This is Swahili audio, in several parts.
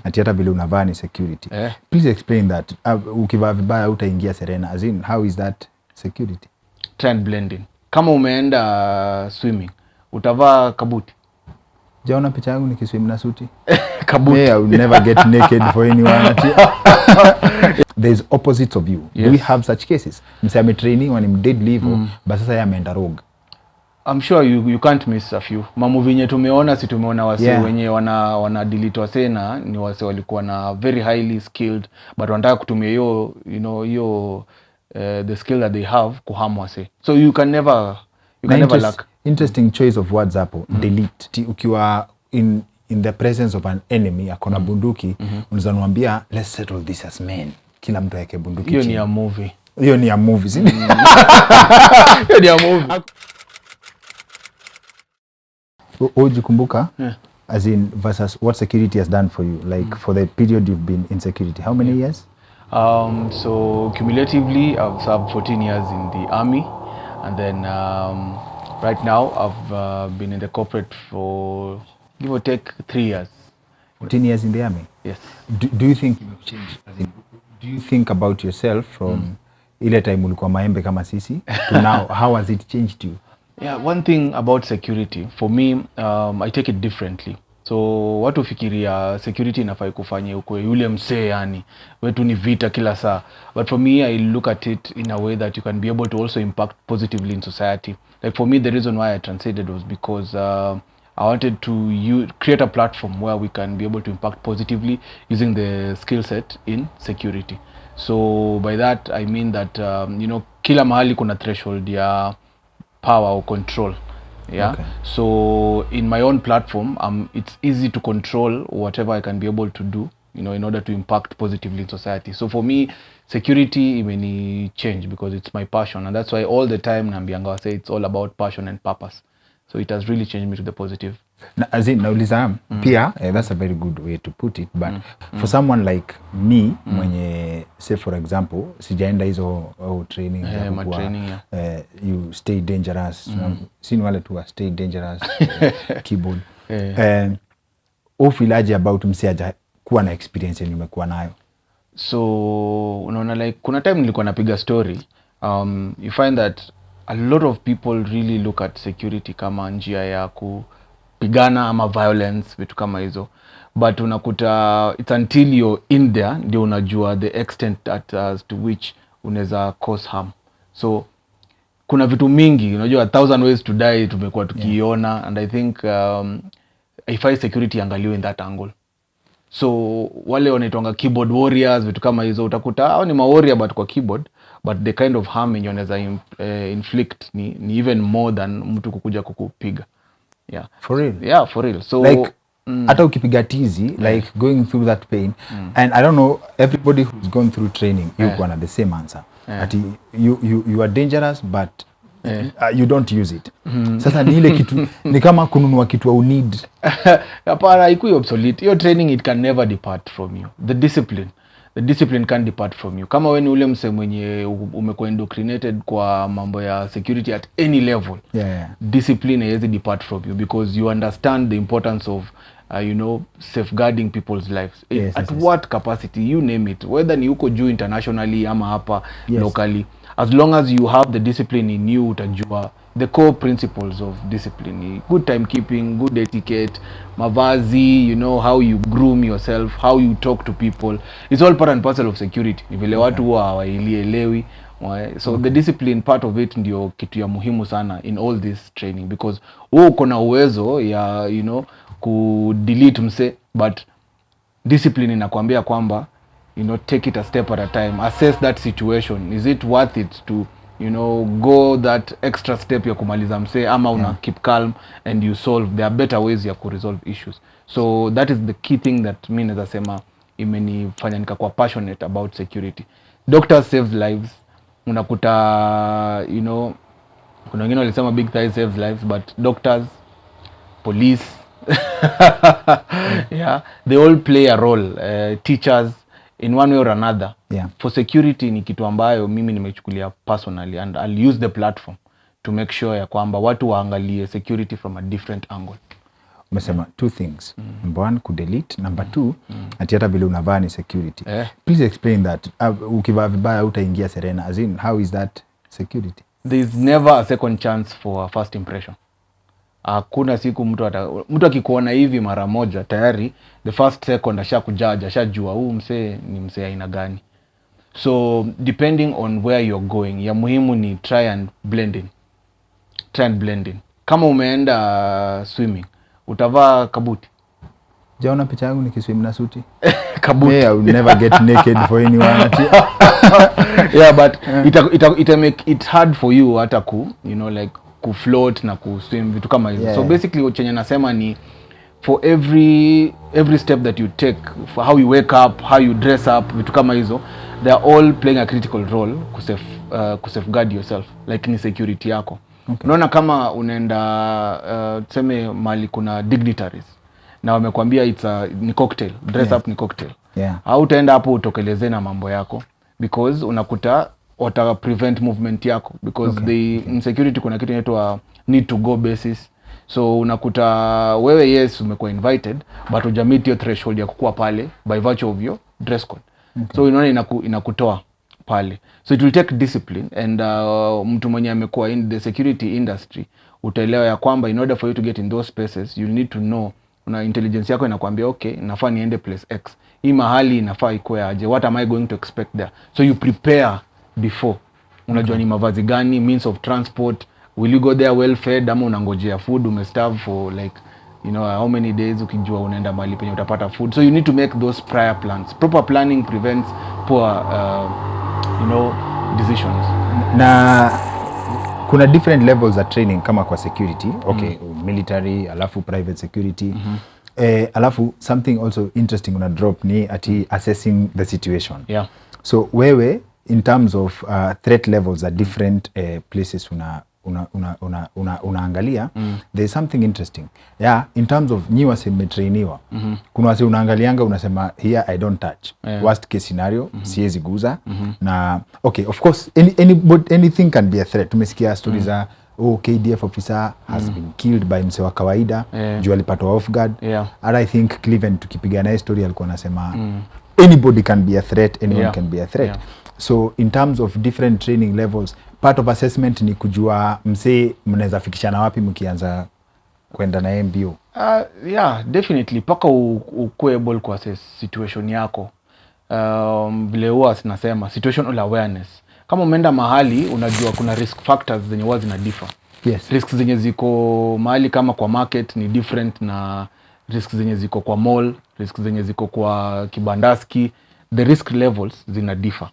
ati hata vile unavaa ni security. Please explain that. Ukivaa vibaya utaingia Serena, as in how is that security? Trend blending. Kama umeenda swimming, utavaa kabuti. Jaona picha yangu nikiswim na suti? Kabuti. Yeah, I will never get naked for anyone. There's opposites of you. Yes. Do we have such cases? Mseme training when I'm dead level, but sasa ya ameenda rogue. I'm sure you can't miss a few. Mamovie yenye tumeona si tumeona wase wenye wana delete wase na ni wase walikuwa na very highly skilled but wanataka kutumia hiyo hiyo the skill that they have kuharm wase. So you can never lack. Interesting choice of words hapo. Delete. Ukiwa in the presence of an enemy akona bunduki, unaweza mwambia let's settle this as men. Kila mtu yake bunduki. Hiyo ni a movie. Hiyo ni a movie. Hiyo ni a movie. Ujikumbuka? As in versus what security has done for you, like for the period you've been in security. How many years? So cumulatively I've served 14 years in the army, and then right now I've been in the corporate for give or take 3 years. 14 years in the army? Yes. Do you think you've changed? As in, do you think about yourself from ile time ulikuwa maembe kama sisi to now? How has it changed you? Yeah, one thing about security for me, I take it differently. So watu fikiria security inafai kufanya ukwe yule msee yani wetu ni vita kila saa, but for me I look at it in a way that you can be able to also impact positively in society. Like for me the reason why I translated was because I wanted to create a platform where we can be able to impact positively using the skill set in security. So by that I mean that kila mahali kuna threshold ya power or control. Yeah. Okay. So in my own platform, it's easy to control whatever I can be able to do, in order to impact positively in society. So for me, security imeni change because it's my passion, and that's why all the time nambianga say it's all about passion and purpose. So it has really changed me to the positive. As in nauliza pia, that's a very good way to put it, but for someone like me mwenye say for example sijaenda hizo training you stay dangerous, seen wale tu stay dangerous keyboard ufilaje about msiaja kuwa na experience yenye umekuwa nayo? So unaona like kuna time nilikuwa napiga story, you find that a lot of people really look at security kama njia ya kupigana ama violence, vitu kama hizo, but unakuta it's until you're in there ndio unajua the extent as to which unaweza cause harm. So kuna vitu mingi, unajua 1000 ways to die tumekuwa tukiona, and I think if I security angaliwe in that angle. So wale wanaitwanga keyboard warriors, vitu kama hizo, utakuta hao ni warrior but kwa keyboard, but the kind of harm inaweza inflict ni even more than mtu kukuja kukupiga. Yeah. For real? Yeah, for real. So like hata ukipiga tizi, like going through that pain, and I don't know, everybody who's gone through training yuko na the same answer. Ati you are dangerous but you don't use it. Sasa ni ile kitu ni kama kununua kitu au need. Hapana, ikuwa obsolete. Your training, it can never depart from you. The discipline can't depart from you. Kama wewe ni ule mse mwenye umekuwa indoctrinated kwa mambo ya security at any level, discipline haiwezi depart from you because you understand the importance of safeguarding people's lives. At what capacity, you name it, whether ni uko juu internationally ama hapa locally, as long as you have the discipline in you, utajua the core principles of discipline, good timekeeping, good etiquette, mavazi, how you groom yourself, how you talk to people, it's all part and parcel of security. Ni vile watu huwa hawaelewi. So the discipline part of it ndio kitu ya muhimu sana in all this training, because wewe uko na uwezo ya ku delete mse, but discipline inakwambia kwamba take it a step at a time, assess that situation, is it worth it to go that extra step ya kumaliza mse, ama una keep calm and you solve. There are better ways ya ku resolve issues. So that is the key thing that mimi naweza sema imenifanya nikakuwa passionate about security. Doctors save lives. Unakuta kuna wengine walisema big thighs saves lives, but doctors, police they all play a role, teachers in one way or another. For security ni kitu ambayo mimi nimechukulia personally, and I'll use the platform to make sure ya kwamba watu waangalie security from a different angle. umesema two things. Number one, kudelete. Number two, ati hata vile unavaa ni security. Please explain that. Ukivaa vibaya utaingia Serena. As in, how is that security? There is never a second chance for a first impression. Hakuna siku mtu akikuona hivi mara moja tayari the first second ashakujaja, ashajua huu msee ni msee aina gani. So depending on where you're going, ya muhimu ni try and blend in. Kama umeenda swimming, utavaa kabuti. Jaona picha yangu nikiswim na suti? Kabuti. Yeah, I will never get naked for anyone. Yeah, but it make it hard for you hata like float na swim vitu kama hizo. So basically chenye nasema ni for every step that you take, for how you wake up, how you dress up, vitu kama hizo, they are all playing a critical role ku safeguard yourself, like ni security yako. Unaona kama unaenda tuseme mali kuna dignitaries na wamekwambia ni cocktail, dress up ni cocktail. Au utaenda hapo utokeleze na mambo yako because unakuta wata prevent movement yako because the insecurity kuna kitu inaitwa need to go basis. So unakuta wewe yes umekuwa invited but hujamit your threshold ya kukua pale by virtue of your dress code. So unaona inakutoa pale. So it will take discipline and mtu mwenye amekuwa in the security industry utaelewa ya kwamba in order for you to get in those spaces you need to know, una intelligence yako inakwambia okay, nafaa niende place X. Hii mahali inafaa ikuwe aje? What am I going to expect there? So you prepare before. Unajua ni mavazi gani, means of transport, will you go there well fed ama unangojea food, umestarve for like how many days ukijua unaenda mahali penye utapata food. So you need to make those prior plans. Proper planning prevents poor decisions. Na kuna different levels of training kama kwa security. Military, alafu private security. Alafu something also interesting una drop ni ati assessing the situation. So wewe in terms of threat levels at different places unaangalia, there's something interesting. In terms of nyi wase mmetrainiwa. Kuna wase unaangalianga unasema here I don't touch. Worst case scenario, siwezi guza. Na of course anything can be a threat. Tumesikia stories za KDF officer has been killed by mse wa kawaida, juu alipatwa off guard. And I think Cleveland tukipigana story alikuwa anasema anybody can be a threat, anyone can be a threat. So in terms of different training levels, part of assessment ni kujua mse mnaweza fikishana wapi mkianza kwenda na MBO. Definitely paka ukue able ku assess situation yako. Vile huwa nasema situational awareness. Kama umeenda mahali unajua kuna risk factors zenye huwa zina differ. Risks zenye ziko mahali kama kwa market ni different na risks zenye ziko kwa mall, risks zenye ziko kwa kibandaski, the risk levels zina differ.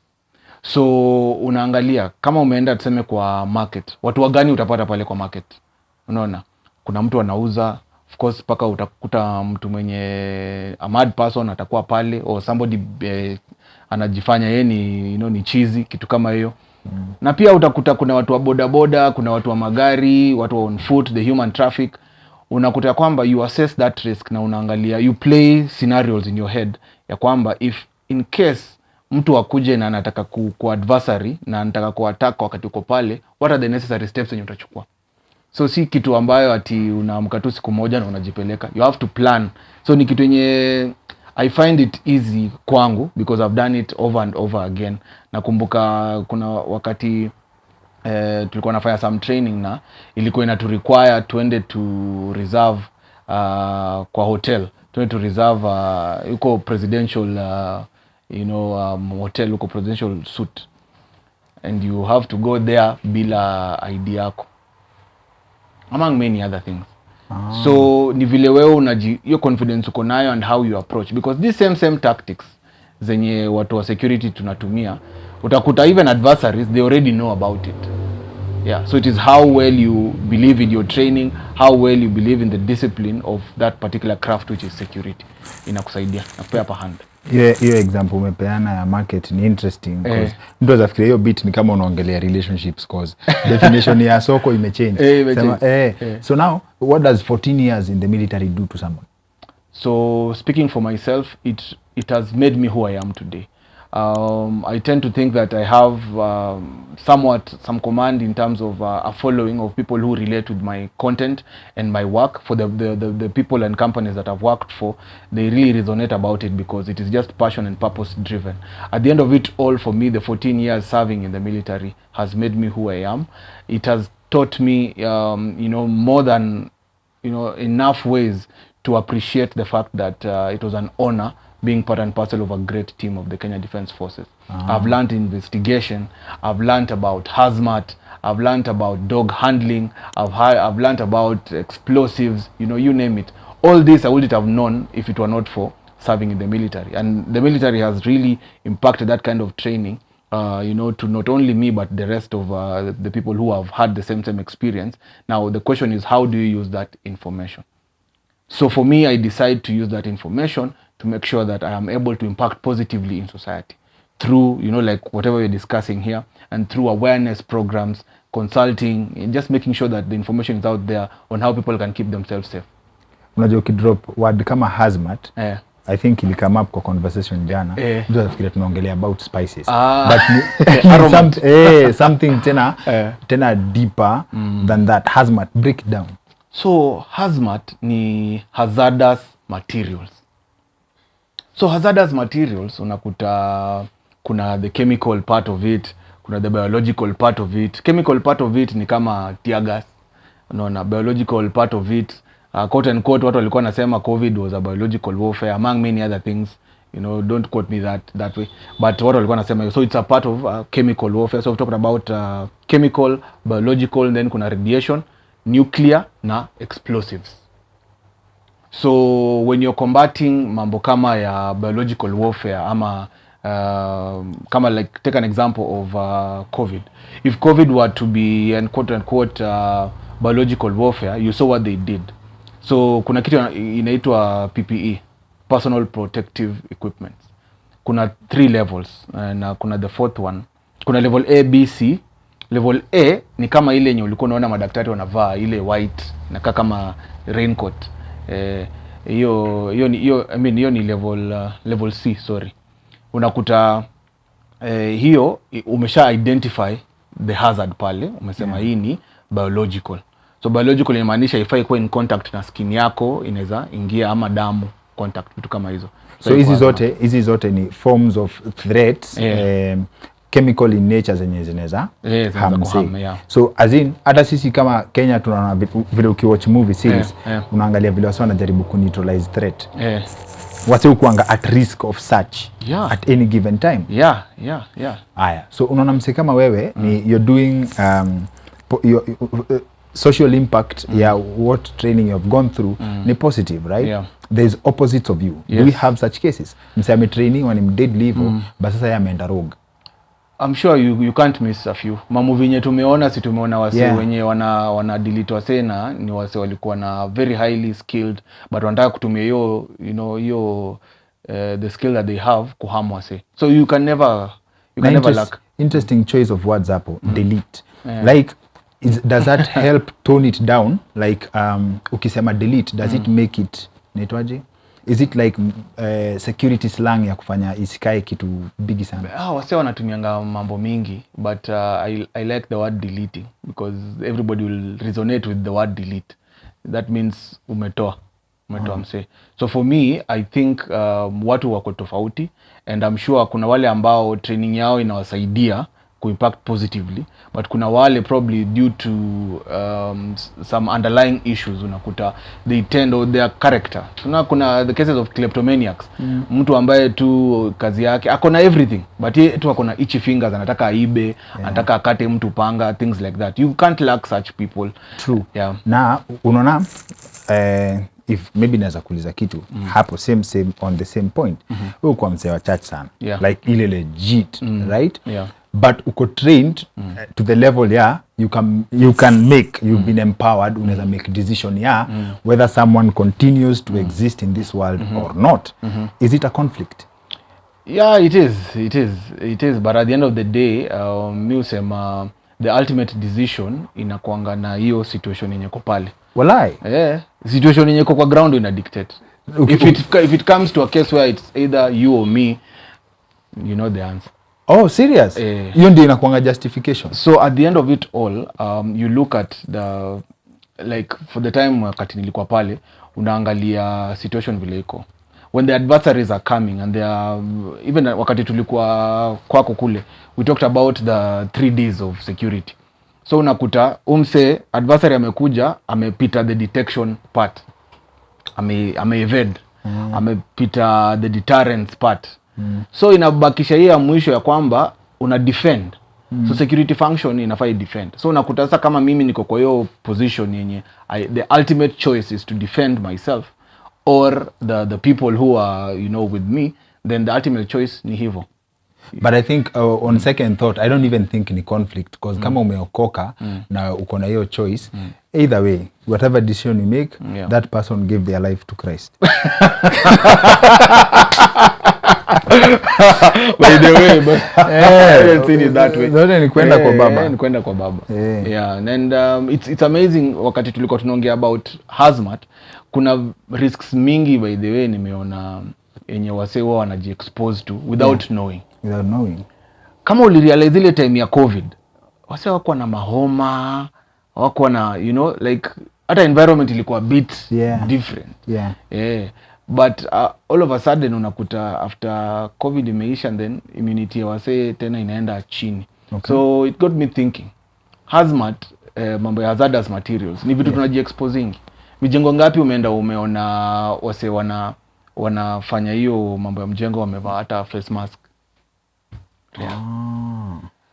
So unaangalia kama umeenda tuseme kwa market, watu wagani utapata pale kwa market. Unaona kuna mtu anauza, of course paka utakuta mtu mwenye a mad person atakuwa pale, or somebody anajifanya yeye ni ni cheesy, kitu kama hiyo. Na pia utakuta kuna watu wa bodaboda, kuna watu wa magari, watu wa on foot, the human traffic. Unakuta kwamba you assess that risk na unaangalia, you play scenarios in your head ya kwamba if in case mtu akuje na anataka ku adversary na anataka ku attack wakati uko pale, what are the necessary steps yenye utachukua. So si kitu ambayo ati unaamka tu siku moja na unajipeleka, you have to plan. So ni kitu yenye I find it easy kwangu because I've done it over and over again. Nakumbuka kuna wakati tulikuwa nafanya some training na ilikuwa inatu require tuende to reserve kwa hotel, tuende to reserve yuko presidential hotel, yuko presidential suite, and you have to go there bila ID yako, among many other things. So ni vile wewe hiyo confidence uko nayo and how you approach, because these same tactics zenye watu wa security tunatumia, utakuta even adversaries they already know about it. So it is how well you believe in your training, how well you believe in the discipline of that particular craft which is security. Inakusaidia na kupea pa hand. Hiyo example umepeana ya market ni interesting because mtu azafikiria hiyo bit ni kama unaongelea relationships cause definition ya soko imechange. So now what does 14 years in the military do to someone? So speaking for myself, it has made me who I am today. I tend to think that I have somewhat some command in terms of a following of people who relate with my content and my work. For the people and companies that I've worked for, they really resonate about it because it is just passion and purpose driven. At the end of it all, for me, the 14 years serving in the military has made me who I am. It has taught me, more than, enough ways to appreciate the fact that it was an honor being part and parcel of a great team of the Kenya Defence Forces. I've learned investigation, I've learned about HAZMAT, I've learned about dog handling, I've learned about explosives, you name it. All this I wouldn't have known if it were not for serving in the military. And the military has really impacted that kind of training, to not only me but the rest of the people who have had the same experience. Now the question is, how do you use that information? So for me, I decide to use that information to make sure that I am able to impact positively in society through, like whatever we're discussing here, and through awareness programs, consulting, and just making sure that the information is out there on how people can keep themselves safe. Unajua ukidrop word kama HAZMAT, I think ili come up kwa conversation jana, mtu anafikiria tunaongelea about spices. But something tena deeper than that. HAZMAT, break it down. So HAZMAT ni hazardous materials. So hazardous materials unakuta kuna the chemical part of it, kuna the biological part of it. Chemical part of it ni kama tear gas. Unaona, biological part of it, quote and quote, watu walikuwa nasema COVID was a biological warfare among many other things. Don't quote me that way. But watu walikuwa nasema, so it's a part of chemical warfare. So we're talking about chemical, biological, and then kuna radiation, nuclear na explosives. So when you're combating mambo kama ya biological warfare ama kama like take an example of COVID. If COVID were to be and quote unquote biological warfare, you saw what they did. So kuna kitu inaitwa PPE, personal protective equipment. Kuna 3 levels na kuna the 4th one. Kuna level A, B, C. Level A ni kama ile yenye ulikuwa unaona madaktari wanavaa, ile white na kama raincoat. Hiyo ni level C, sorry. Unakuta hiyo umesha identify the hazard pale, umesema hii ni biological. So biological inamaanisha ifai kuwa in contact na skin yako, inaweza ingia ama damu contact, vitu kama hizo. So hizi zote ni forms of threats, chemical in nature zenye zinaweza harm. So as in hata sisi kama Kenya tunaona vile ukiwatch movie series, unaangalia vile watu wanajaribu ku neutralize threat. Wase ukuanga at risk of such at any given time. Aya, so unaona mse kama wewe ni you're doing social impact ya what training you've gone through ni positive, right? There's opposites of you. Do we have such cases? Mse ame training when him dead level, but sasa yameenda rogue. I'm sure you can't miss a few. Mamovie yenye tumeona, si tumeona wase wenye wana delete wase na ni wase walikuwa na very highly skilled, but wanataka kutumia hiyo the skill that they have kuharm wase. So you can never lack. Interesting choice of words hapo, delete. Like does that help tone it down? Like ukisema delete, does it make it netwaje? Is it like security slang ya kufanya isikae kitu bigi sana? Wase wanatumianga mambo mingi, but I like the word deleting because everybody will resonate with the word delete. That means umetoa mse. So for me, I think watu wako tofauti, and I'm sure kuna wale ambao training yao inawasaidia ku-impact positively, but kuna wale probably due to some underlying issues unakuta they tend or their character. Kuna the cases of kleptomaniacs. Mtu ambaye tu kazi yake akona everything, but yeye tu akona itchy fingers, anataka aibe, anataka akate mtu panga, things like that. You can't lack such people. True. Na unaona if maybe naweza kuuliza kitu hapo same on the same point. Wewe kwa mzee wa church sana. Like ile legit, right? But uko trained to the level you can make, you've been empowered, unaweza make decision whether someone continues to exist in this world or not. Is it a conflict? Yeah, it is, but at the end of the day, mi usema the ultimate decision inakuanga na hiyo situation yenye ko pale. Walai. Situation yenye kwa ground ina dictate. If it comes to a case where it's either you or me, you know the answer. Oh, serious? Hiyo ndio inakuanga justification. So at the end of it all, you look at the, like for the time wakati nilikuwa pale, unaangalia situation vile iko. When the adversaries are coming and they are, even wakati tulikuwa kwako kule, we talked about the 3 Ds of security. So unakuta umse adversary amekuja, amepita the detection part, ame-evade, amepita the deterrence part. So inabakisha hii ya mwisho ya kwamba una defend. So security function inafaa defend. So unakuta sasa kama mimi niko kwa hiyo position yenye the ultimate choice is to defend myself or the people who are, you know, with me, then the ultimate choice ni hivyo. But I think on second thought, I don't even think ni conflict because kama umeokoka na uko na hiyo choice, either way, whatever decision you make, that person gave their life to Christ. By the way, but I don't see it that way. Zote ni kwenda kwa baba. Ni kwenda kwa baba. Yeah, and it's amazing wakati tulikuwa tunaongea about HAZMAT, kuna risks mingi by the way nimeona yenye wasee wao wanaji-expose to without knowing. Without knowing. Kama ulirealize ile time ya COVID, wasee wako na mahoma, wako na, you know, like hata environment ilikuwa a bit different. But all of a sudden unakuta after COVID imeisha and then immunity ya wasee tena inaenda chini. So it got me thinking, HAZMAT, mambo ya hazardous materials, ni vitu tunaji-exposing. Mijengo ngapi umeona wasee wanafanya hiyo mambo ya mjengo wamevaa hata face mask?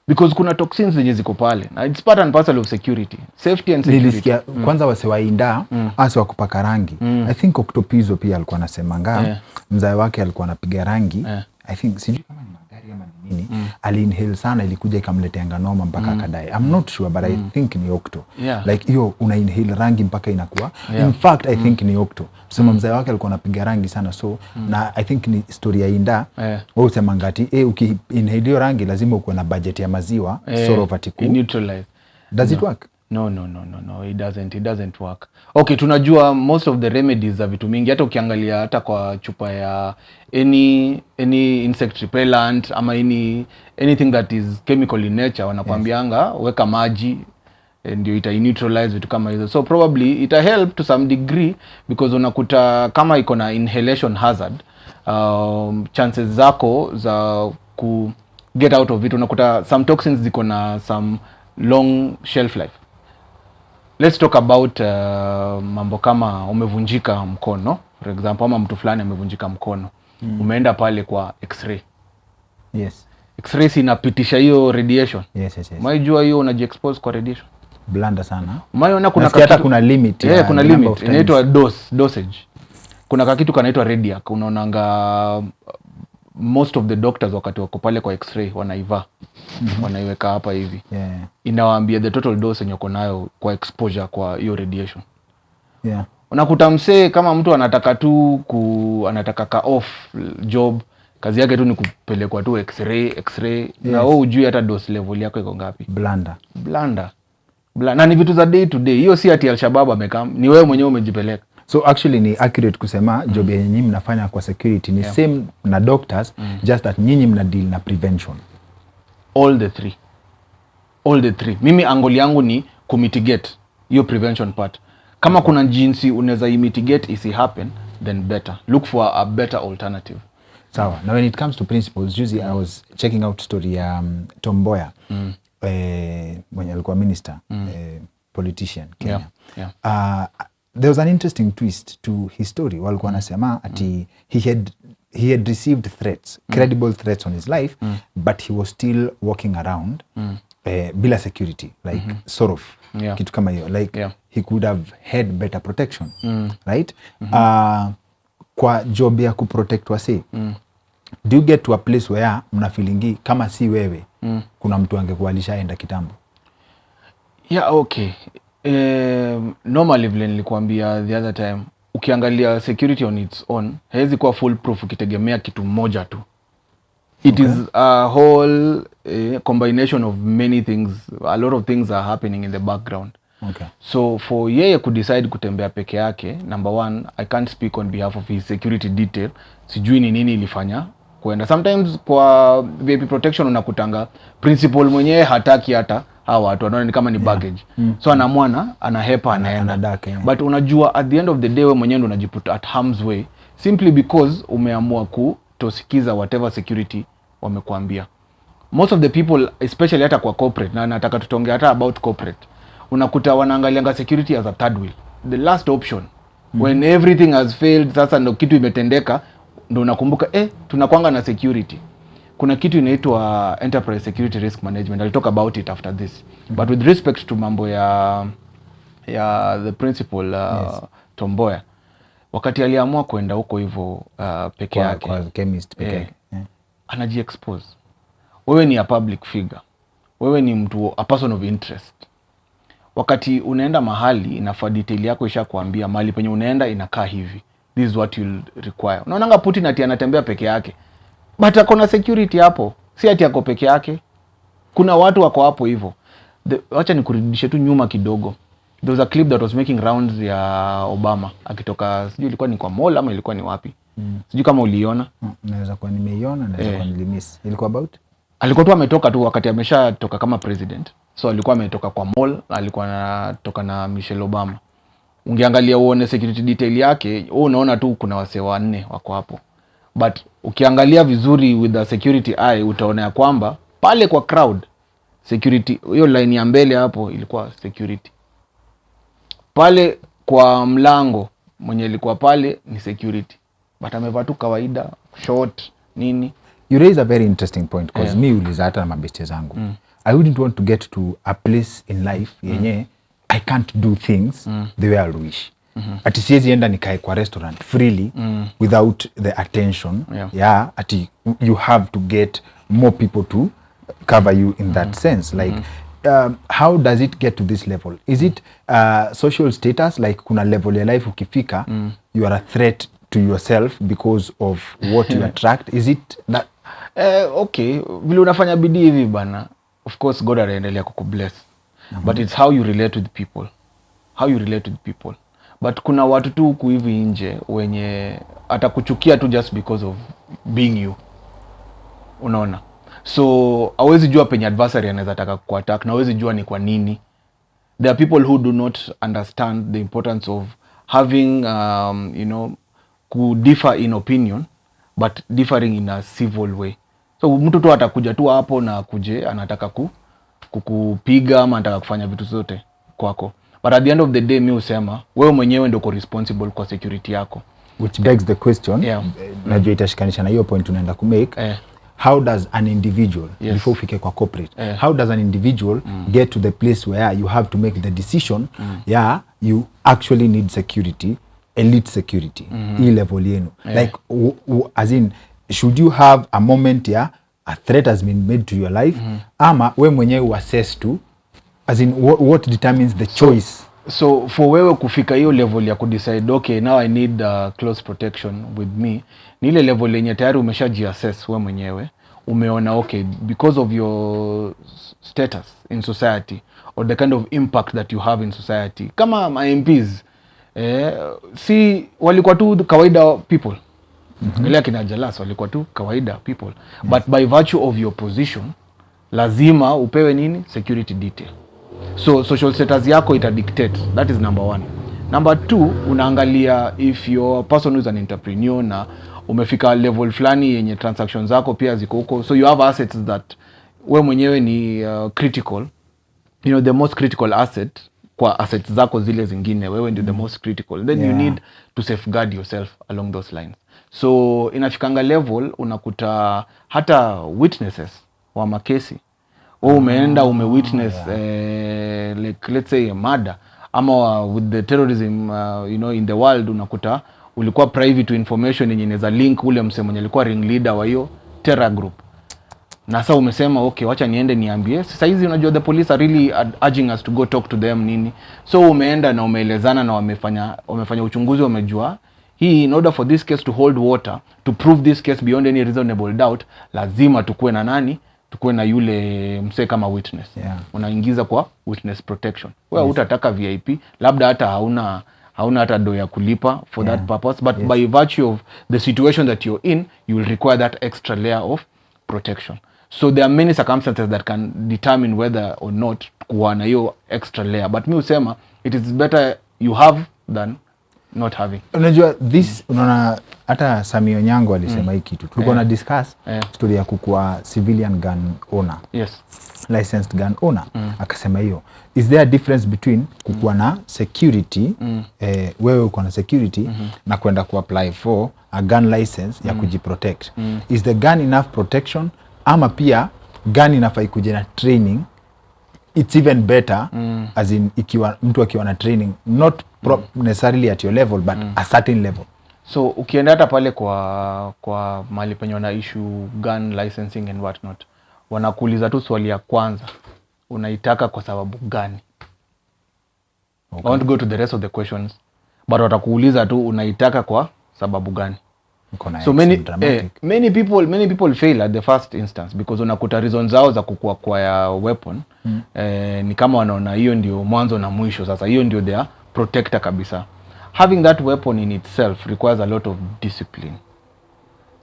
Because kuna toxins zenye ziko pale. It's part and parcel of security. Safety and security. Nilisikia kwanza wase wainda asi wa kupaka rangi. I think Octopizo pia alikuwa anasemanga mzae wake alikuwa anapiga rangi. I think sijui kama ni magari ama ni nini. Ali-inhale sana ilikuja ikamletea noma mpaka akadai. I'm not sure but I think ni Octo. Like hiyo una-inhale rangi mpaka inakuwa. In fact I think ni Octo. Sema mzae wake alikuwa anapiga rangi sana so na I think ni story ya inda. Wao usema ngati uki-inhale hiyo rangi lazima ukuwe na budget ya maziwa sort of atiku. Neutralize. Does it work? No, it doesn't work. Okay, tunajua most of the remedies za vitu mingi, hata ukiangalia hata kwa chupa ya any insect repellent ama anything that is chemical in nature wanakuambianga weka maji ndio ita neutralize vitu kama hizo. So probably ita help to some degree because unakuta kama iko na inhalation hazard, chances zako za ku get out of it, unakuta some toxins ziko na some long shelf life. Let's talk about mambo kama umevunjika mkono, for example, ama mtu fulani amevunjika mkono. Umeenda pale kwa x-ray. X-ray inapitisha hiyo radiation. Maijua hiyo unaji-expose kwa radiation. Blanda sana. Umeona kuna limit. Kuna limit. Inaitwa dosage. Kuna kakitu kanaitwa radiac. Unaonanga most of the doctors wakati wako pale kwa x-ray wanaivaa. Wanaiweka hapa hivi. Inawaambia the total dose yenye uko nayo kwa exposure kwa hiyo radiation. Unakuta msee kama mtu anataka tu anataka ka off job, kazi yake tu ni kupelekwa tu x-ray na wewe hujui hata dose level yako iko ngapi. Blanda. Na ni vitu za day to day. Hiyo si ati Al-Shabaab amekam, ni wewe mwenyewe umejipeleka. So actually ni accurate kusema job yenye nyinyi mnafanya kwa security ni same na doctors, just that nyinyi mna deal na prevention. All the three. Mimi angle yangu ni kumitigate hiyo prevention part. Kama kuna jinsi unaweza mitigate isi happen, then better. Look for a better alternative. Sawa. Now when it comes to principles, usually I was checking out story ya Tom Mboya, mwenye alikuwa minister, politician Kenya. There was an interesting twist to his story. Walikuwa nasema ati he had received threats, credible threats on his life, but he was still walking around bila security, like sort of kitu kama hiyo, like he could have had better protection, right? Kwa job ya kuprotect wase, do you get to a place where mna feelingi kama si wewe kuna mtu angekuwa alishaenda kitambo? Okay. Normally vile nilikuambia the other time, ukiangalia security on its own haiwezi kuwa full proof ukitegemea kitu moja tu. It is a whole combination of many things. A lot of things are happening in the background. So for yeye kudecide kutembea peke yake, number one, I can't speak on behalf of his security detail. Sijui ni nini ilifanya kuenda. Sometimes kwa VIP protection unakutanga principal mwenyewe hataki hata hawa watu wanaona ni kama ni baggage. So anamwana anahepa anaenda. But unajua at the end of the day wewe mwenyewe ndo unajiputa at harm's way simply because umeamua kutosikiza whatever security wamekuambia. Most of the people especially hata kwa corporate, na nataka tutonge hata about corporate, unakuta wanaangalianga security as a third wheel, the last option. When everything has failed, sasa ndo kitu imetendeka ndo unakumbuka tunakuanga na security. Kuna kitu inaitwa enterprise security risk management. I'll talk about it after this. But with respect to mambo ya the principal Tomboya, wakati aliamua kwenda huko hivyo peke yake kwa chemist peke yake, anajiexpose. Wewe ni a public figure, wewe ni mtu, a person of interest. Wakati unaenda mahali inafaa detail yako ishakwambia mahali penye unaenda inakaa hivi, this is what you'll require. Unaonanga Putin ati anatembea peke yake, but akona security hapo, si ati ako peke yake, kuna watu wako hapo hivyo. Wacha nikurudishe tu nyuma kidogo. There was a clip that was making rounds ya Obama akitoka, sijui ilikuwa ni kwa mall ama ilikuwa ni wapi. Sijui kama uliona. Naweza kuwa nimeiona, naweza kuwa nilimiss. Ilikuwa about, alikuwa tu ametoka tu wakati ameshatoka kama president. So alikuwa ametoka kwa mall, alikuwa anatoka na Michelle Obama. Ungeangalia uone security detail yake, wewe unaona tu kuna wasee wanne wako hapo. But ukiangalia vizuri with the security eye utaona ya kwamba pale kwa crowd security, hiyo line ya mbele hapo ilikuwa security. Pale kwa mlango mwenye ilikuwa pale ni security. But amevaa tu kawaida, short, nini. You raise a very interesting point because me uliza hata na mabeste zangu. I wouldn't want to get to a place in life yenye I can't do things the way I wish. Ati siwezi enda nikae kwa restaurant freely without the attention. Ati you have to get more people to cover you in that sense. Like how does it get to this level? Is it social status? Like kuna level ya life ukifika you are a threat to yourself because of what you attract? Is it that okay, vile unafanya bidii hivi bana, of course God anaendelea kukubless. But it's how you relate with people. How you relate with people. But kuna watu tu huku hivi nje wenye atakuchukia tu just because of being you. Unaona? So hawezi jua penye adversary anaweza taka kuattack na hawezi jua ni kwa nini. There are people who do not understand the importance of having ku differ in opinion but differing in a civil way. So mtu tu atakuja tu hapo na kuje anataka kukupiga ama anataka kufanya vitu zote kwako. But at the end of the day, mi usema wewe mwenyewe ndio responsible kwa security yako. Which begs the question, najua itashikanisha na hiyo point unaenda kumake. How does an individual, before ufike kwa corporate, how does an individual get to the place where you have to make the decision, you actually need security, elite security, level yenu. Like, as in, should you have a moment a threat has been made to your life, ama we mwenyewe assess to, as in what determines the choice? So for wewe kufika hiyo level ya kudecide, okay, now I need close protection with me, ni ile level yenye tayari umeshajiassess wewe mwenyewe, umeona okay, because of your status in society or the kind of impact that you have in society. Kama MPs si walikuwa tu kawaida people, ile kina Jalas walikuwa tu kawaida people, but by virtue of your position lazima upewe nini? Security detail. So social status yako ita dictate. That is number one. Number two, unaangalia if you're a person who is an entrepreneur na umefika level flani yenye transactions zako pia ziko huko, so you have assets that we mwenyewe ni critical, the most critical asset kwa assets zako zile zingine, wewe ndio the most critical, then you need to safeguard yourself along those lines. So inafikanga level unakuta hata witnesses wa makesi, umeenda umewitness like let's say a murder ama with the terrorism in the world, unakuta ulikuwa private to information yenye inaweza link ule msemo mwenye alikuwa ring leader wa hiyo terror group, na sasa umesema okay, wacha niende niambie sasa hizi, unajua the police are really urging us to go talk to them nini. So umeenda na umeelezana na wamefanya uchunguzi, wamejua hii, in order for this case to hold water, to prove this case beyond any reasonable doubt, lazima tukue na nani? Tukue na yule msee kama witness. Unaingiza kwa witness protection. Wewe utataka VIP, labda hata hauna hata do ya kulipa for that purpose, but by virtue of the situation that you're in, you will require that extra layer of protection. So there are many circumstances that can determine whether or not kuwa na hiyo extra layer, but mi usema it is better you have than not having. Unajua this, unaona hata Samio Nyango alisema hii kitu tulikuwa na discuss story ya kukua civilian gun owner, licensed gun owner. Akasema hiyo, is there a difference between kukua na security, wewe uko na security na kwenda kuapply for a gun license ya kujiprotect? Is the gun enough protection, ama pia gun inafaa ikuje na training? It's even better as in ikiwa mtu akiwa na training, not necessarily at your level but a certain level. So ukienda hata pale kwa mahali penye wana issue gun licensing and what not, wanakuuliza tu swali ya kwanza, unaitaka kwa sababu gani? I won't go to the rest of the questions, but watakuuliza tu unaitaka kwa sababu gani. So many people fail at the first instance because unakuta reasons zao za kukua kwa ya weapon ni kama wanaona hiyo ndio mwanzo na mwisho. Sasa hiyo ndio their protector kabisa. Having that weapon in itself requires a lot of discipline.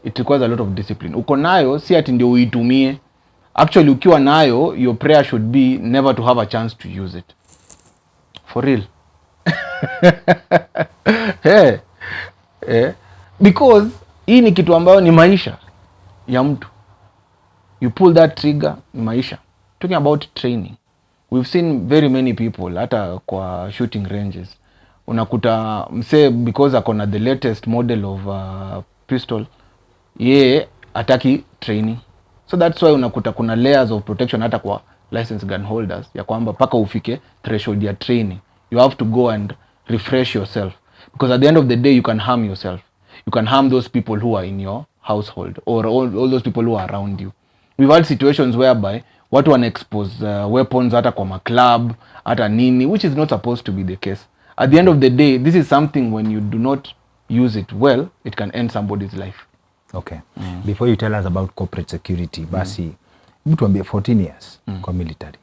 It requires a lot of discipline. Uko nayo si ati ndio uitumie. Actually ukiwa nayo, your prayer should be never to have a chance to use it. For real. Because hii ni kitu ambayo ni maisha ya mtu. You pull that trigger, ni maisha. Talking about training, we've seen very many people hata kwa shooting ranges. Unakuta mse because akona the latest model of pistol, ataki training. So that's why unakuta kuna layers of protection hata kwa licensed gun holders, ya kwamba paka ufike threshold ya training. You have to go and refresh yourself, because at the end of the day you can harm yourself. You can harm those people who are in your household, or all those people who are around you. We've had situations whereby watu wana expose weapons hata kwa club hata nini, which is not supposed to be the case. At the end of the day, this is something when you do not use it well, it can end somebody's life. Okay. Before you tell us about corporate security, basi mtu ambie 14 years kwa military.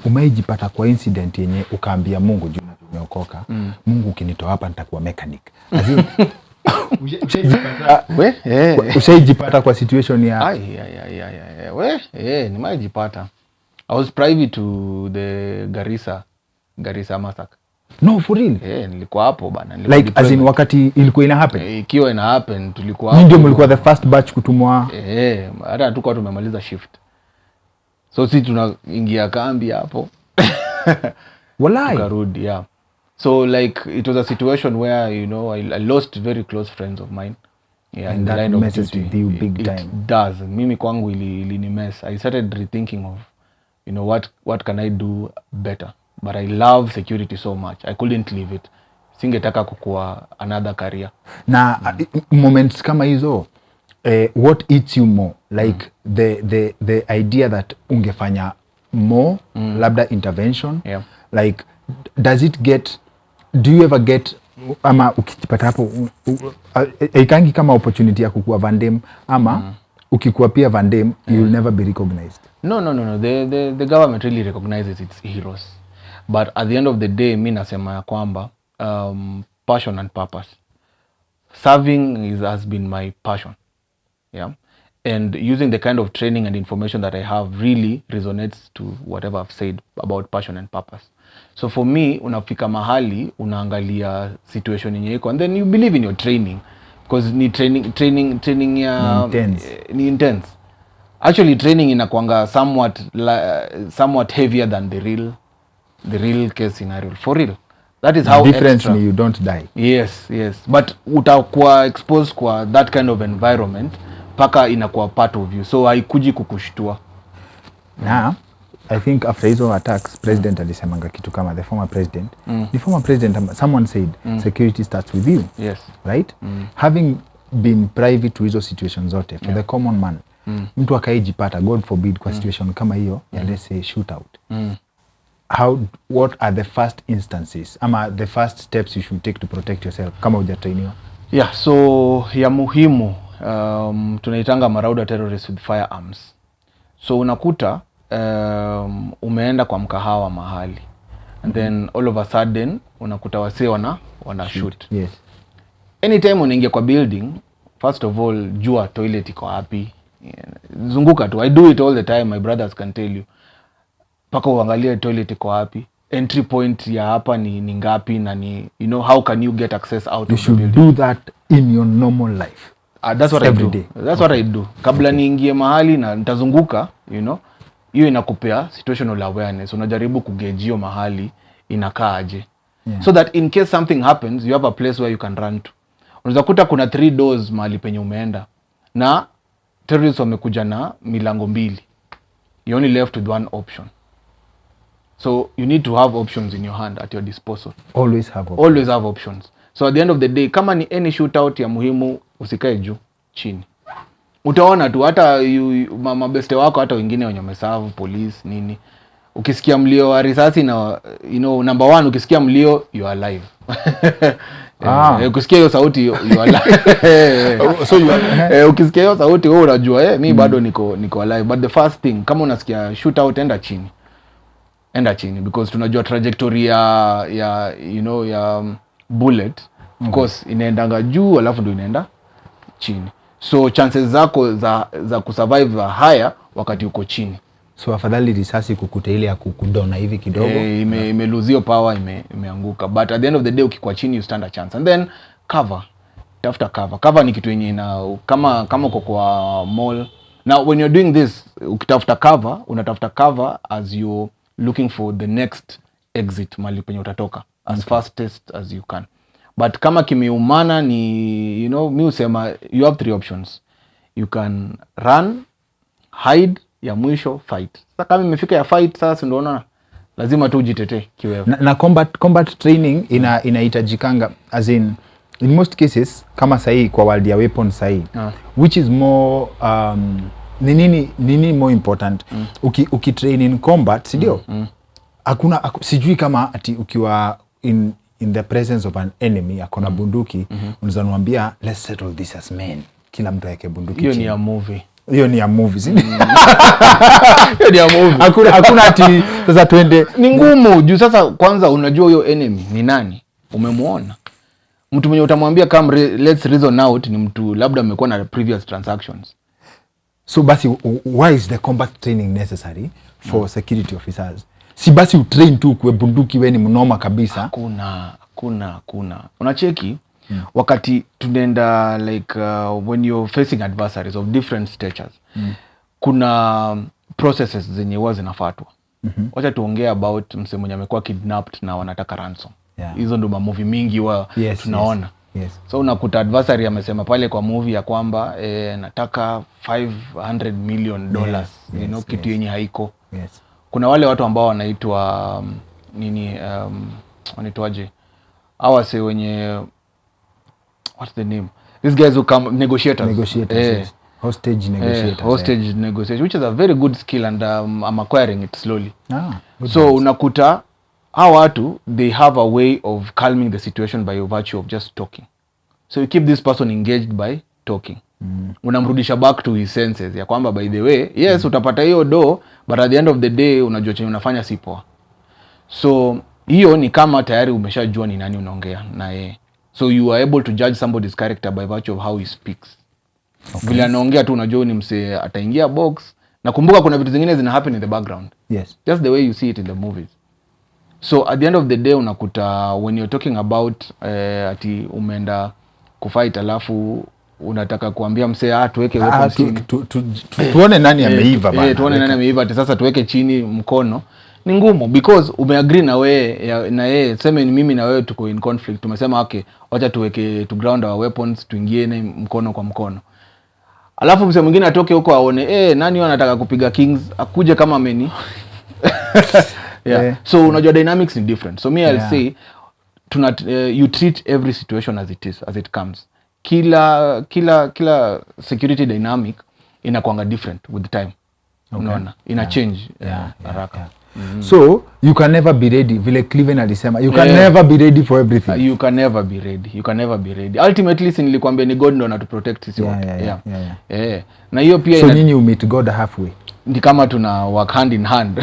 Umeijipata kwa incident yenye ukaambia Mungu juu umeokoka, Mungu ukinitoa hapa nitakuwa mechanic. Azin ushaijipata kwa situation ya nimejipata. I was privy to the Garissa Massacre. No, for real? Nilikuwa hapo bana. Like as in wakati ilikuwa ina happen? Ikiwa ina happen tulikuwa hapo. Ndio mlikuwa the first batch kutumwa? Hata tulikuwa tumemaliza shift. So sisi tunaingia kambi hapo. Walai. Tukarudi, So like it was a situation where, you know, I lost very close friends of mine. And that messes with you big time. It does. Mimi kwangu ili ni mess. I started rethinking of, you know, what can I do better? But I love security so much. I couldn't leave it. Singetaka kukua another career. Na moments kama hizo, what eats you more? Like the idea that ungefanya more, labda intervention. Like, do you ever get, ama ukipata hapo, ikangi kama opportunity ya kukua Vandem, ama ukikuwa pia Vandem, you'll never be recognized? No. The government really recognizes its heroes. But at the end of the day, mi nasema ya kwamba passion and purpose. Serving has been my passion. And using the kind of training and information that I have really resonates to whatever I've said about passion and purpose. So for me, unafika mahali, unaangalia situation yenye iko, and then you believe in your training. Because ni training ya ni intense. Actually, training inakuanga somewhat heavier than the real case scenario. For real. That is how difference extra. You don't die. Yes. But utakuwa exposed kwa that kind of environment, paka inakuwa part of you. So haikuji kukushtua. Now, I think after hizo attacks, president alisemanga kitu kama the former president, someone said security starts with you. Yes. Right? Having been private to hizo situations zote, for the common man, mtu akaijipata, God forbid, kwa situation kama hiyo, let's say shootout. What are the first instances, ama the first steps you should take to protect yourself kama hujatrainiwa? So ya muhimu, tunaitanga marauder terrorists with firearms. So unakuta umeenda kwa mkahawa mahali, and then all of a sudden unakuta wasee wana shoot. Yes. Anytime unaingia kwa building, first of all, jua toilet iko wapi. Zunguka tu. I do it all the time, my brothers can tell you. Paka uangalie toilet iko wapi. Entry point ya hapa ni ngapi na ni, you know, how can you get access out you of the building. You should do that in your normal life. That's what every I do. Day. That's what I do. Kabla niingie mahali na nitazunguka, you know, hiyo inakupea situational awareness. Unajaribu kugejio mahali inakaa aje. Yeah. So that in case something happens, you have a place where you can run to. Unaweza kuta kuna 3 doors mahali penye umeenda na terrorists wamekuja na milango 2. You only left with 1 option. So you need to have options in your hand at your disposal. Always have options. Always have options. So at the end of the day, kama ni any shootout ya muhimu, usikae juu, chini. Utaona tu hata mabeste wako, hata wengine wenye wameserve police nini. Ukisikia mlio wa risasi na, you know, number 1, ukisikia mlio, you are alive. Ukisikia hiyo sauti, you are alive. So you are, ukisikia hiyo sauti, wewe unajua mi bado niko alive. But the first thing, kama unasikia shootout, enda chini because tunajua trajectory ya you know, ya bullet of course inaendanga juu alafu ndio inaenda chini. So chances zako za kusurvive higher wakati uko chini. So afadhali risasi kukuta ile ya kukudona hivi kidogo. Imeluzio power, imeanguka. But at the end of the day ukikwa chini you stand a chance. And then cover. Tafuta cover. Cover ni kitu yenye na kama uko kwa mall. Now when you're doing this, ukitafuta cover, unatafuta cover as you looking for the next exit mali penye utatoka as fastest as you can. But kama kimeumana ni, you know, mi usema you have 3 options. You can run, hide, ya mwisho fight. Sasa kama imefika ya fight, sasa ndio unaona lazima tu ujitetee kiwewe. Na combat training inahitajikanga as in most cases kama sahi kwa world ya weapons sahi which is more nini more important. Ukitrain in combat, si ndio? Hakuna sijui kama ati ukiwa in the presence of an enemy akona bunduki unaweza niambia let's settle this as men. Kila mtu yake bunduki. Hiyo ni ya movie. Hiyo ni ya movies. Hiyo ni ya movie. Hakuna ati sasa twende. Ni ngumu juu sasa kwanza unajua huyo enemy ni nani? Umemuona. Mtu mwenye utamwambia come let's reason out ni mtu labda amekuwa na previous transactions. So basi why is the combat training necessary for security officers? Si basi utrain tu kwa bunduki wewe ni mnoma kabisa. Kuna. Unacheki wakati tunaenda like when you're facing adversaries of different statures. Kuna processes zenye huwa zinafuatwa. Wacha tuongee about msemo mwenye amekuwa kidnapped na wanataka ransom. Hizo ndo movie mingi wa tunaona. Yes. So unakuta adversary amesema pale kwa movie ya kwamba nataka $500 million, you know, kitu yenye haiko. Yes. Kuna wale watu ambao wanaitwa wanaitwaje? Hawa se wenye what's the name? These guys who come negotiators. Yes. Hostage negotiators. Hostage negotiation, which is a very good skill and I'm acquiring it slowly. So unakuta hawa watu they have a way of calming the situation by virtue of just talking. So you keep this person engaged by talking. Unamrudisha back to his senses ya kwamba by the way, yes utapata hiyo do, but at the end of the day unajua chenye unafanya si poa. So hiyo ni kama tayari umeshajua ni nani unaongea na yeye. So you are able to judge somebody's character by virtue of how he speaks. Vile anaongea tu unajua ni mse ataingia box. Na kumbuka kuna vitu zingine zina happen in the background. Yes. Just the way you see it in the movies. So at the end of the day unakuta when you're talking about ati umeenda kufight alafu unataka kuambia msee tuweke weapons chini. Tuone nani ameiva bana. Tuone nani ameiva ati sasa tuweke chini mkono. Ni ngumu because umeagree na wewe na yeye, sema ni mimi na wewe tuko in conflict. Tumesema okay, wacha tuweke to ground our weapons, tuingie mkono kwa mkono. Alafu msee mwingine atoke huko aone nani anataka kupiga Kings akuje kama ameni. So unajua dynamics ni different. So me I'll say you treat every situation as it comes. Kila security dynamic inakuanga different with time. Unaona ina change haraka. So you can never be ready. Vile Cleven alisema you can never be ready for everything. You can never be ready. Ultimately nilikwambia ni God ndo anatuprotect sisi wote. Na hiyo pia so nini you meet God halfway. Ni kama tuna work hand in hand.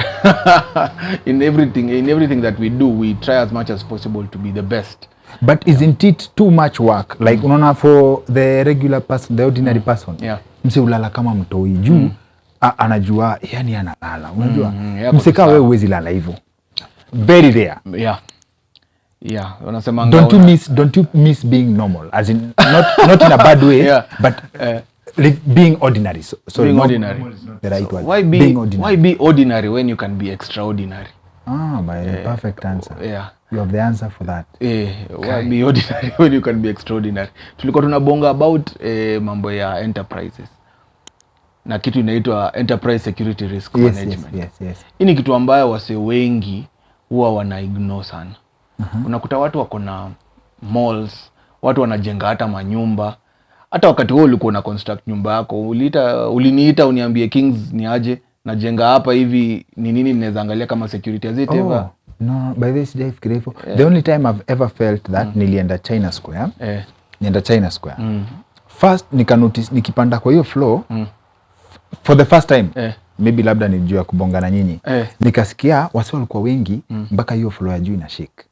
In everything that we do, we try as much as possible to be the best. But isn't it too much work? Like unaona for the regular person, the ordinary person. Yeah. Mse ulala kama mtoi juu anajua yani analala. Unajua? Yeah, Mse kama wewe huwezi lala hivyo. Very rare. Yeah. Wanasema don't you miss being normal? As in not in a bad way, but like being ordinary. Being ordinary. The right word. Why be ordinary when you can be extraordinary? By the perfect answer. Yeah. You have the answer for that. Why be ordinary when you can be extraordinary? Tulikuwa tunabonga about mambo ya enterprises. Na kitu inaitwa enterprise security risk management. Yes. Hii ni kitu ambayo wase wengi huwa wana ignore sana. Unakuta watu wako na malls, watu wanajenga hata manyumba. Hata wakati wewe ulikuwa una construct nyumba yako, uliniita uniambie Kings ni aje najenga hapa hivi, ni nini ninaweza angalia kama security as it ever. No, by this day grateful. The only time I've ever felt that nilienda China Square. Nienda China Square. First nika notice nikipanda kwa hiyo floor for the first time. Maybe labda nijua kubonga na nyinyi. Nikasikia wasi walikuwa wengi mpaka hiyo floor ya juu ina shake.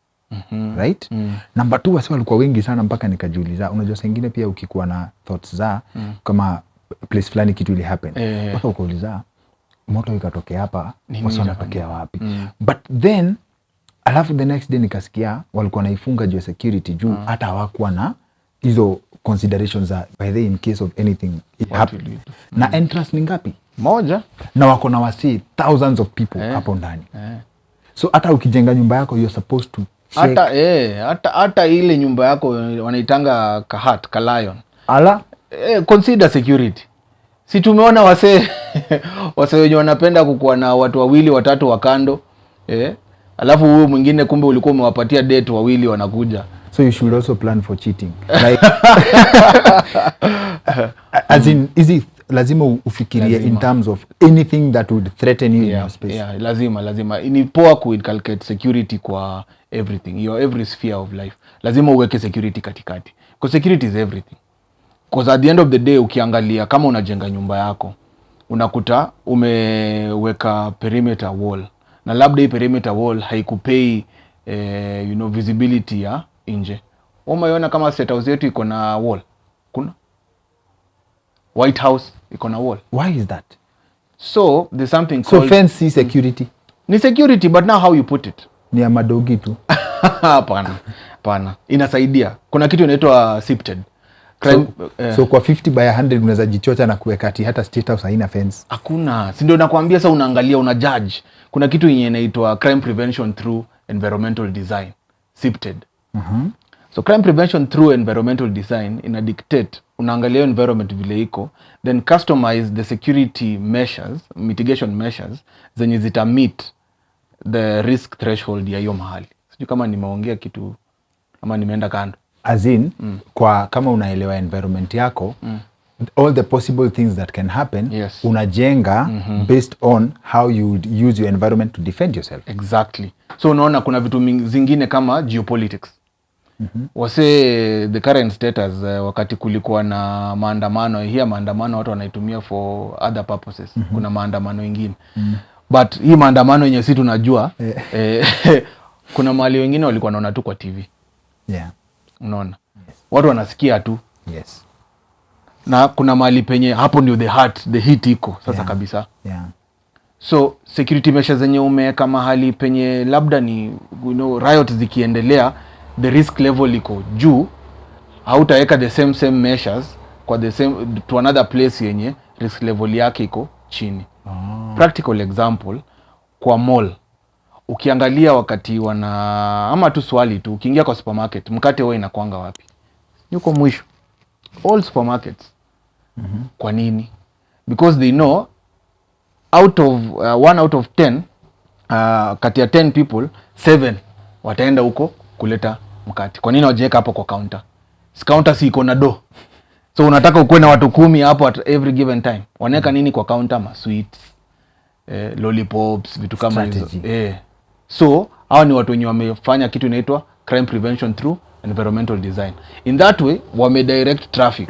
Right? Number 2 wasi walikuwa wengi sana mpaka nikajiuliza. Unajua sengine pia ukikuwa na thoughts za kama place fulani kitu ili happen. Mpaka ukauliza moto ikatokea hapa, wasi wanatokea wapi? But then alafu the next day nikasikia walikuwa naifunga juu security juu hata hawakuwa na hizo considerations za by the in case of anything it happen. Na entrance ni ngapi? Moja. Na wako na wasi thousands of people hapo ndani. So hata ukijenga nyumba yako you're supposed to check. Hata ile nyumba yako wanaitanga ka lion. Ala consider security. Si tumeona wase wenye wanapenda kukuwa na watu wawili watatu wa kando. Alafu huyo mwingine kumbe ulikuwa umewapatia date wawili wanakuja. So you should also plan for cheating. Like as in is it lazima ufikirie in terms of anything that would threaten you in your space. Lazima. Ni poa kuinculcate security kwa everything, your every sphere of life. Lazima uweke security katikati. Because security is everything. Because at the end of the day ukiangalia kama unajenga nyumba yako, unakuta umeweka perimeter wall. Na labda hii perimeter wall haikupei visibility ya nje. Umeona kama State House yetu iko na wall? Kuna White House iko na wall. Why is that? So there's something called fence is security. Ni security, but now how you put it? Ni ya madogi tu. Hapana. Inasaidia. Kuna kitu inaitwa sifted. So kwa 50 by 100 unaweza jichocha na kuweka ati hata State House haina fence. Hakuna. Si ndio nakwambia sasa unaangalia una judge. Kuna kitu yenye inaitwa crime prevention through environmental design. Sifted. So crime prevention through environmental design ina dictate unaangalia environment vile iko, then customize the security measures, mitigation measures zenye zita meet the risk threshold ya hiyo mahali. Sijui kama nimeongea kitu ama nimeenda kando. As in kwa kama unaelewa environment yako, all the possible things that can happen, unajenga based on how you would use your environment to defend yourself. Exactly. So unaona kuna vitu zingine kama geopolitics. Wase the current status wakati kulikuwa na maandamano, hii maandamano watu wanaitumia for other purposes. Kuna maandamano mengine. But hii maandamano yenye sisi tunajua kuna mahali wengine walikuwa wanaona tu kwa TV. Unaona? Watu wanasikia tu. Na kuna mahali penye hapo ndio the heat iko sasa kabisa. So security measures zenye umeweka mahali penye labda ni riot zikiendelea, the risk level iko juu, hautaweka the same measures kwa the same to another place yenye risk level yake iko chini. Practical example, kwa mall ukiangalia wakati ama tu swali tu, ukiingia kwa supermarket mkate wao inakuanga wapi? Yuko mwisho. All supermarkets. Kwa nini? Because they know out of 1 out of 10 kati ya 10 people 7 wataenda huko kuleta mkate. Kwa nini wajeka hapo kwa counter? Counter si iko na do. So unataka ukuwe na watu 10 hapo at every given time. Wanaweka nini kwa counter? Ma sweets, lollipops, vitu kama hizo. So hao ni watu wenye wamefanya kitu inaitwa crime prevention through environmental design. In that way wame direct traffic.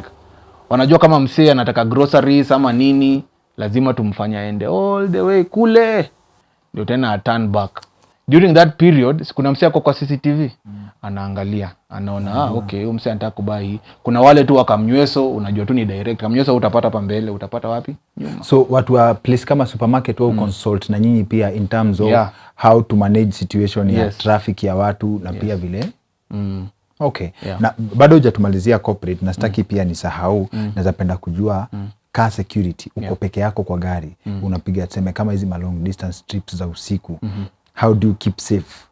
Wanajua kama msee anataka groceries ama nini, lazima tumfanya ende all the way kule, ndio tena turn back. during that period kuna msee kwa CCTV anaangalia, anaona okay, huyu msee anataka kubai. Kuna wale tu wakamnyweso, unajua tu ni direct kamnyweso, utapata hapa mbele, utapata wapi nyuma. So watu wa place kama supermarket wao consult na nyinyi pia in terms of how to manage situation ya traffic ya watu na pia vile okay. Na bado hujatumalizia corporate na sitaki pia nisahau, naweza penda kujua car security, uko peke yako kwa gari, unapiga tuseme kama hizi long distance trips za usiku, how do you keep safe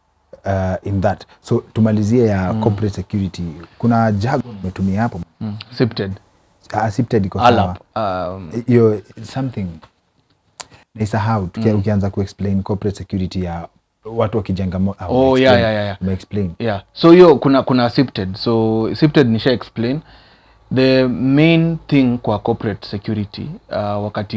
in that? So tumalizie ya corporate security, kuna jargon umetumia hapo Sifted. Sifted iko sawa. Yo something nisahau ukianza kuexplain corporate security ya watu wakijenga explain. So hiyo kuna Sifted. So Sifted nisha explain. The main thing kwa corporate security, wakati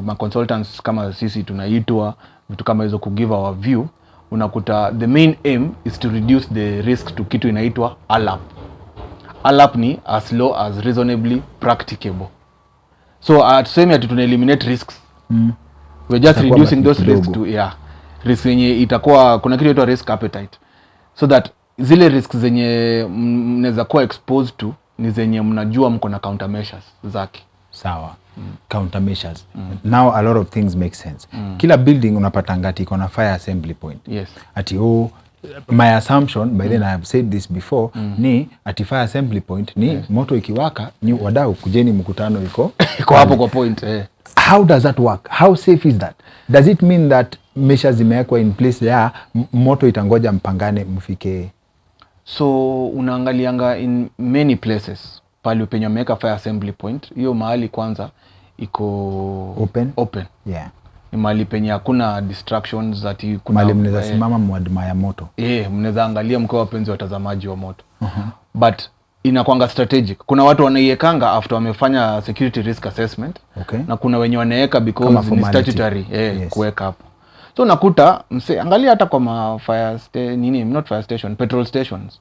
ma consultants kama sisi tunaitwa vitu kama hizo ku give our view, unakuta the main aim is to reduce the risk to kitu inaitwa ALAP. ALAP ni as low as reasonably practicable. So tuseme ati tuna eliminate risks. We're just reducing those risks to risk yenye itakuwa, kuna kitu inaitwa risk appetite, so that zile risks zenye mnaweza kuwa exposed to ni zenye mnajua mko na countermeasures zake. Sawa. Countermeasures. Now a lot of things make sense. Kila building unapata ngati iko na fire assembly point. Yes. Ati my assumption by then I have said this before, ni ati fire assembly point ni moto ikiwaka ni wadau kujeni mkutano iko hapo kwa point. How does that work? How safe is that? Does it mean that measures zimewekwa in place ya moto itangoja mpangane mfike? So unaangalianga in many places pale penye wameweka fire assembly point, hiyo mahali kwanza iko open. Yeah. Ni mahali penye hakuna distractions, ati kuna mahali mnaweza simama mwadmire moto. Mnaweza angalia mkiwa wapenzi watazamaji wa moto. But inakuanga strategic. Kuna watu wanaiekanga after wamefanya security risk assessment. Okay. Na kuna wenye wanaeka because ni statutory kuweka hapo. So nakuta angalia hata kwa petrol stations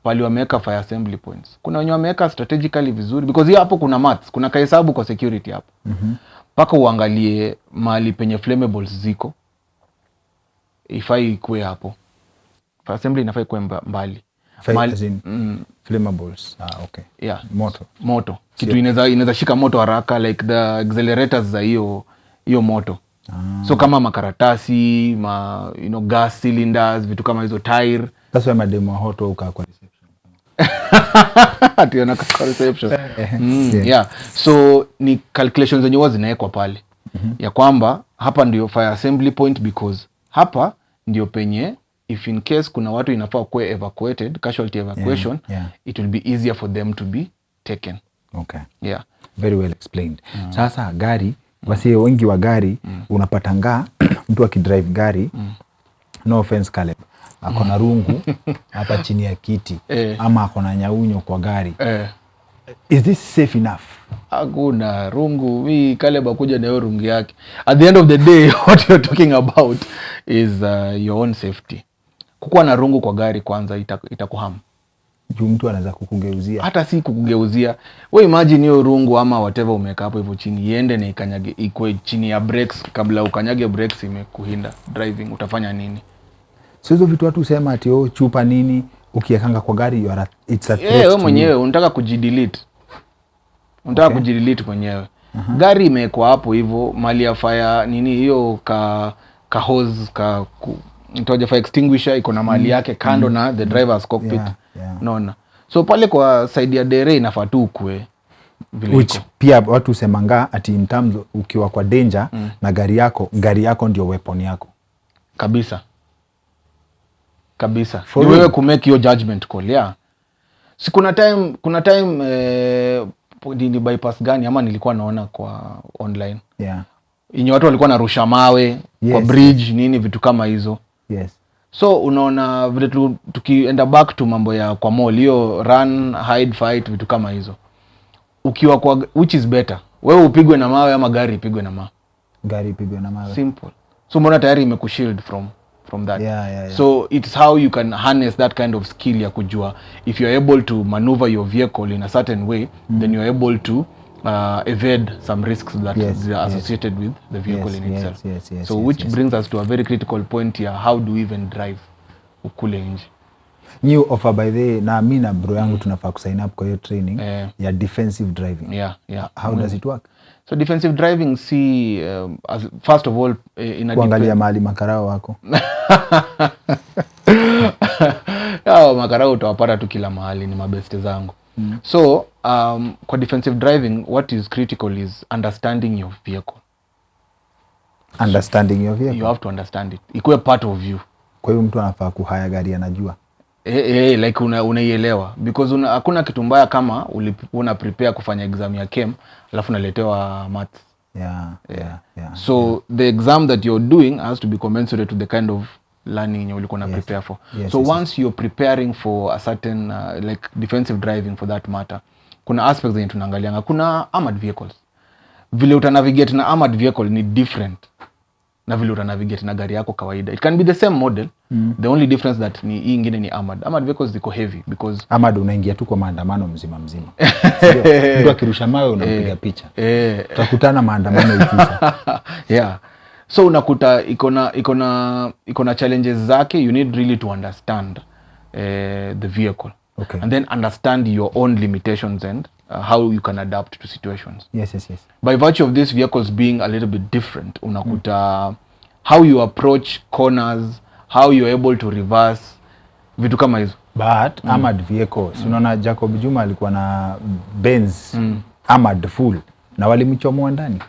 pali wameweka fire assembly points. Kuna wenye wameweka strategically vizuri because hiyo hapo kuna maths, kuna kahesabu kwa security hapo. Paka uangalie mahali penye flammables ziko, ifai ikuwe hapo. Fire assembly inafai kuwe mbali. Flammables. Okay. Yeah. Moto. Kitu inaweza shika moto haraka, like the accelerators za hiyo moto. So kama makaratasi, gas cylinders, vitu kama hizo, tire. That's why mademo hoto uka kwa reception. Ationa kwa reception. So ni calculations zenye huwa zinawekwa pale. Ya kwamba hapa ndio fire assembly point because hapa ndio penye if in case kuna watu inafaa kuwa evacuated, casualty evacuation, it will be easier for them to be taken. Okay. Yeah. Very well explained. Sasa gari, wasi wengi wa gari, unapatanga mtu akidrive gari, no offense Caleb, akona rungu hapa chini ya kiti, ama akona nyaunyo kwa gari. Is this safe enough? Hakuna rungu, Caleb akuja na hiyo rungu yake. At the end of the day, what you're talking about is your own safety. Kukuwa na rungu kwa gari kwanza itakuhamu. Juu mtu anaweza kukugeuzia. Hata si kukugeuzia. We imagine hiyo rungu ama whatever umeka hapo hivyo chini, iende na ikanyage, ikwe chini ya brakes, kabla ukanyage brakes imekuhinda driving, utafanya nini? So hizo vitu watu usema ati chupa nini, ukiekanga kwa gari it's a threat. Wewe mwenyewe unataka kujidelete. Unataka kujidelete mwenyewe. Gari imekuwa hapo hivyo, mali ya fire nini hiyo ka hose nitoja fire extinguisher iko na mali yake kando na the driver's cockpit. Naona. So pale kwa side ya dere inafaa tu ukue vile which iko. Pia watu usemanga ati in terms ukiwa kwa danger na gari yako ndio weapon yako. Kabisa. Ni wewe kumake hiyo judgment call, Si kuna time ni bypass gani ama nilikuwa naona kwa online. Inyo watu walikuwa narusha mawe kwa bridge nini vitu kama hizo. So unaona vile tukienda back to mambo ya kwa mall, hiyo run, hide, fight, vitu kama hizo. Ukiwa kwa which is better? Wewe upigwe na mawe ama gari ipigwe na mawe? Gari ipigwe na mawe. Simple. So mbona tayari imekushield from that. So it's how you can harness that kind of skill ya kujua if you're able to maneuver your vehicle in a certain way, then you're able to evade some risks that are associated with the vehicle in itself. Which brings us to a very critical point here. How do we even drive ukule nje? New offer by the na mimi na bro yangu tunafaa kusign up kwa hiyo training ya defensive driving. How does it work? So defensive driving first of all kuangalia mahali makarao wako. Makarao utawapata tu kila mahali, ni mabeste zangu. So kwa defensive driving, what is critical is understanding your vehicle. Understanding your vehicle. You have to understand it. Ikuwe part of you. Kwa hiyo mtu anafaa kuhaya gari anajua. Like unaielewa, because hakuna kitu mbaya kama una prepare kufanya exam ya chem alafu unaletewa maths. So the exam that you're doing has to be commensurate to the kind of learning you ulikuwa na prepare for. Once you're preparing for a certain like defensive driving for that matter, kuna aspects zenye tunaangalianga. Kuna armored vehicles. Vile utanavigate na armored vehicle ni different na vile utanavigate na gari yako kawaida. It can be the same model. The only difference that ni hii ingine ni armored. Armored vehicles ziko heavy because armored unaingia tu kwa maandamano mzima. Ndio akirusha mawe unapiga picha. Tutakutana maandamano ikisha. So unakuta iko na challenges zake. You need really to understand the vehicle. And then understand your own limitations and how you can adapt to situations. Yes. By virtue of these vehicles being a little bit different, unakuta how you approach corners, how you're able to reverse, vitu kama hizo. But armored vehicles, unaona Jacob Juma alikuwa na Benz armored full na walimchomoa ndani.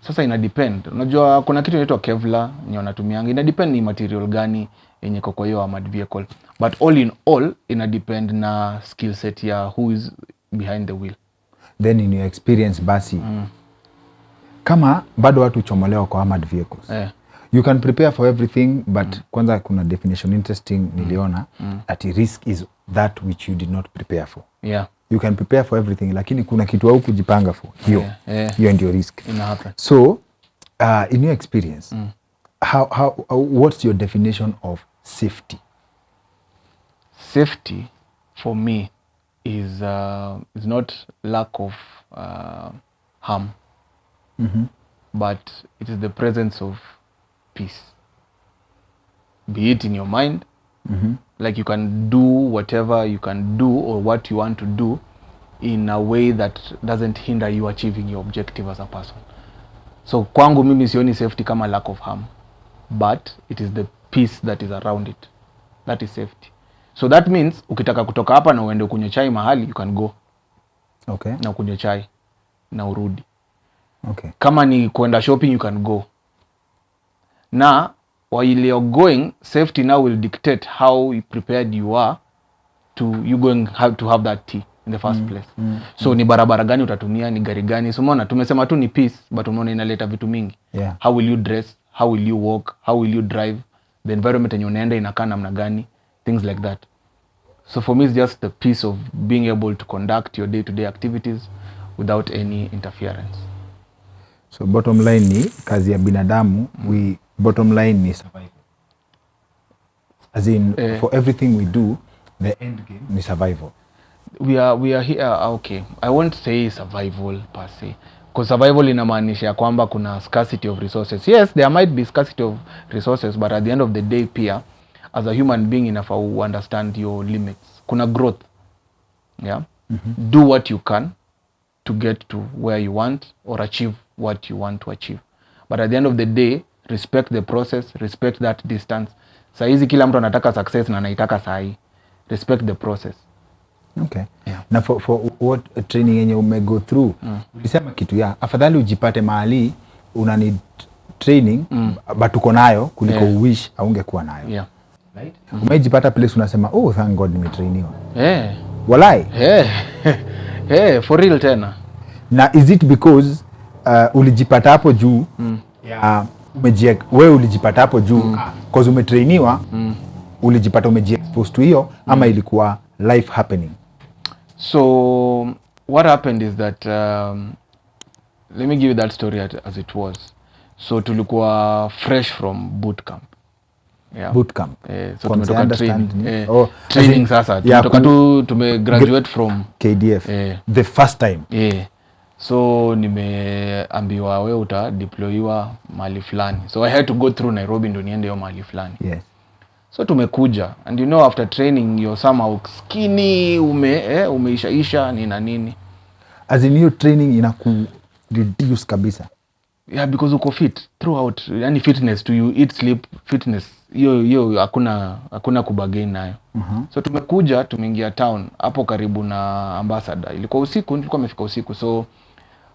Sasa ina depend. Unajua kuna kitu inaitwa Kevlar nyo natumianga. Ina depend ni material gani yenye kwa hiyo armored vehicle. But all in all ina depend na skill set ya who is behind the wheel. Then in your experience basi, kama bado watu chomolewa kwa armored vehicles, you can prepare for everything, but kwanza kuna definition interesting niliona, that risk is that which you did not prepare for. You can prepare for everything, lakini kuna kitu au kujipanga for. Hiyo ndio risk. So, in your experience, what's your definition of safety? Safety for me is not lack of harm, but it is the presence of peace. Be it in your mind, like you can do whatever you can do or what you want to do in a way that doesn't hinder you achieving your objective as a person. So kwangu mimi sioni safety kama lack of harm, but it is the peace that is around it. That is safety. So that means ukitaka kutoka hapa na uende kunywa chai mahali, you can go. Na kunywa chai na urudi. Kama ni kuenda shopping, you can go. Na while you're going, safety now will dictate how prepared you are you going to have that tea in the first place. So ni barabara gani utatumia, ni gari gani. So umeona tumesema tu ni peace, but umeona inaleta vitu mingi. How will you dress, how will you walk, how will you drive, the environment yenye unaenda inakaa namna gani, things like that. So for me it's just the peace of being able to conduct your day-to-day activities without any interference. So bottom line ni kazi ya binadamu, bottom line ni survival. As in for everything we do, the end game ni survival. We are here, okay. I won't say survival per se, because survival inamaanisha kwamba kuna scarcity of resources. Yes, there might be scarcity of resources, but at the end of the day pia as a human being inafaa understand your limits. Kuna growth. Do what you can to get to where you want or achieve what you want to achieve. But at the end of the day, respect the process, respect that distance. Saa hizi kila mtu anataka success na anaitaka saa hii. Respect the process. Na for what training yenye umego through, ulisema kitu ya afadhali ujipate mahali una need training but uko nayo kuliko uwish aungekuwa nayo. Umejipata place unasema thank God nimetrainiwa. Walai. For real tena. Na is it because ulijipata hapo juu wewe ulijipata hapo juu because umetrainiwa, ulijipata umejiexpose to hiyo, ama ilikuwa life happening? So what happened is that let me give you that story as it was. So tulikuwa fresh from boot camp. Boot camp. So tumetoka training sasa. Tumetoka tu tumegraduate from KDF. The first time. So nimeambiwa wewe utadeployiwa mahali fulani. So I had to go through Nairobi ndio niende hiyo mahali fulani. Yes. So tumekuja, and you know after training you're somehow skinny, umeisha nini na nini. As in your training inaku reduce kabisa. Yeah, because uko fit throughout. Yani fitness to you eat sleep fitness. Hiyo hakuna kubagain nayo. So tumekuja, tumeingia town hapo karibu na Ambassador. Ilikuwa usiku, nilikuwa nimefika usiku. So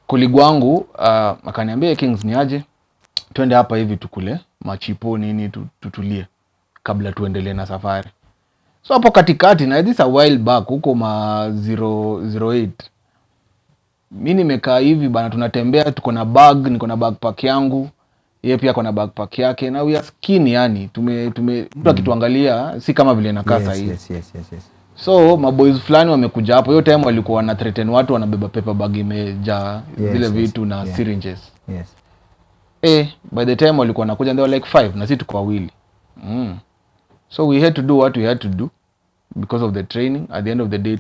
colleague wangu akaniambia Kings ni aje twende hapa hivi tukule machipo nini tutulie kabla tuendelee na safari. So hapo katikati na this a while back huko ma 008. Mimi nimekaa hivi bana, tunatembea, tuko na bag, niko na backpack yangu, yeye pia ako na backpack yake, na we are skinny yani. Mtu akituangalia si kama vile nakaa sasa hivi. Yes. So maboys fulani wamekuja hapo, hiyo time walikuwa wana threaten watu, wanabeba paper bag imejaa zile vitu na syringes. Yes. By the time walikuwa wanakuja they were like 5 na sisi tuko wawili. So we had to do what we had to do because of the training. At the end of the day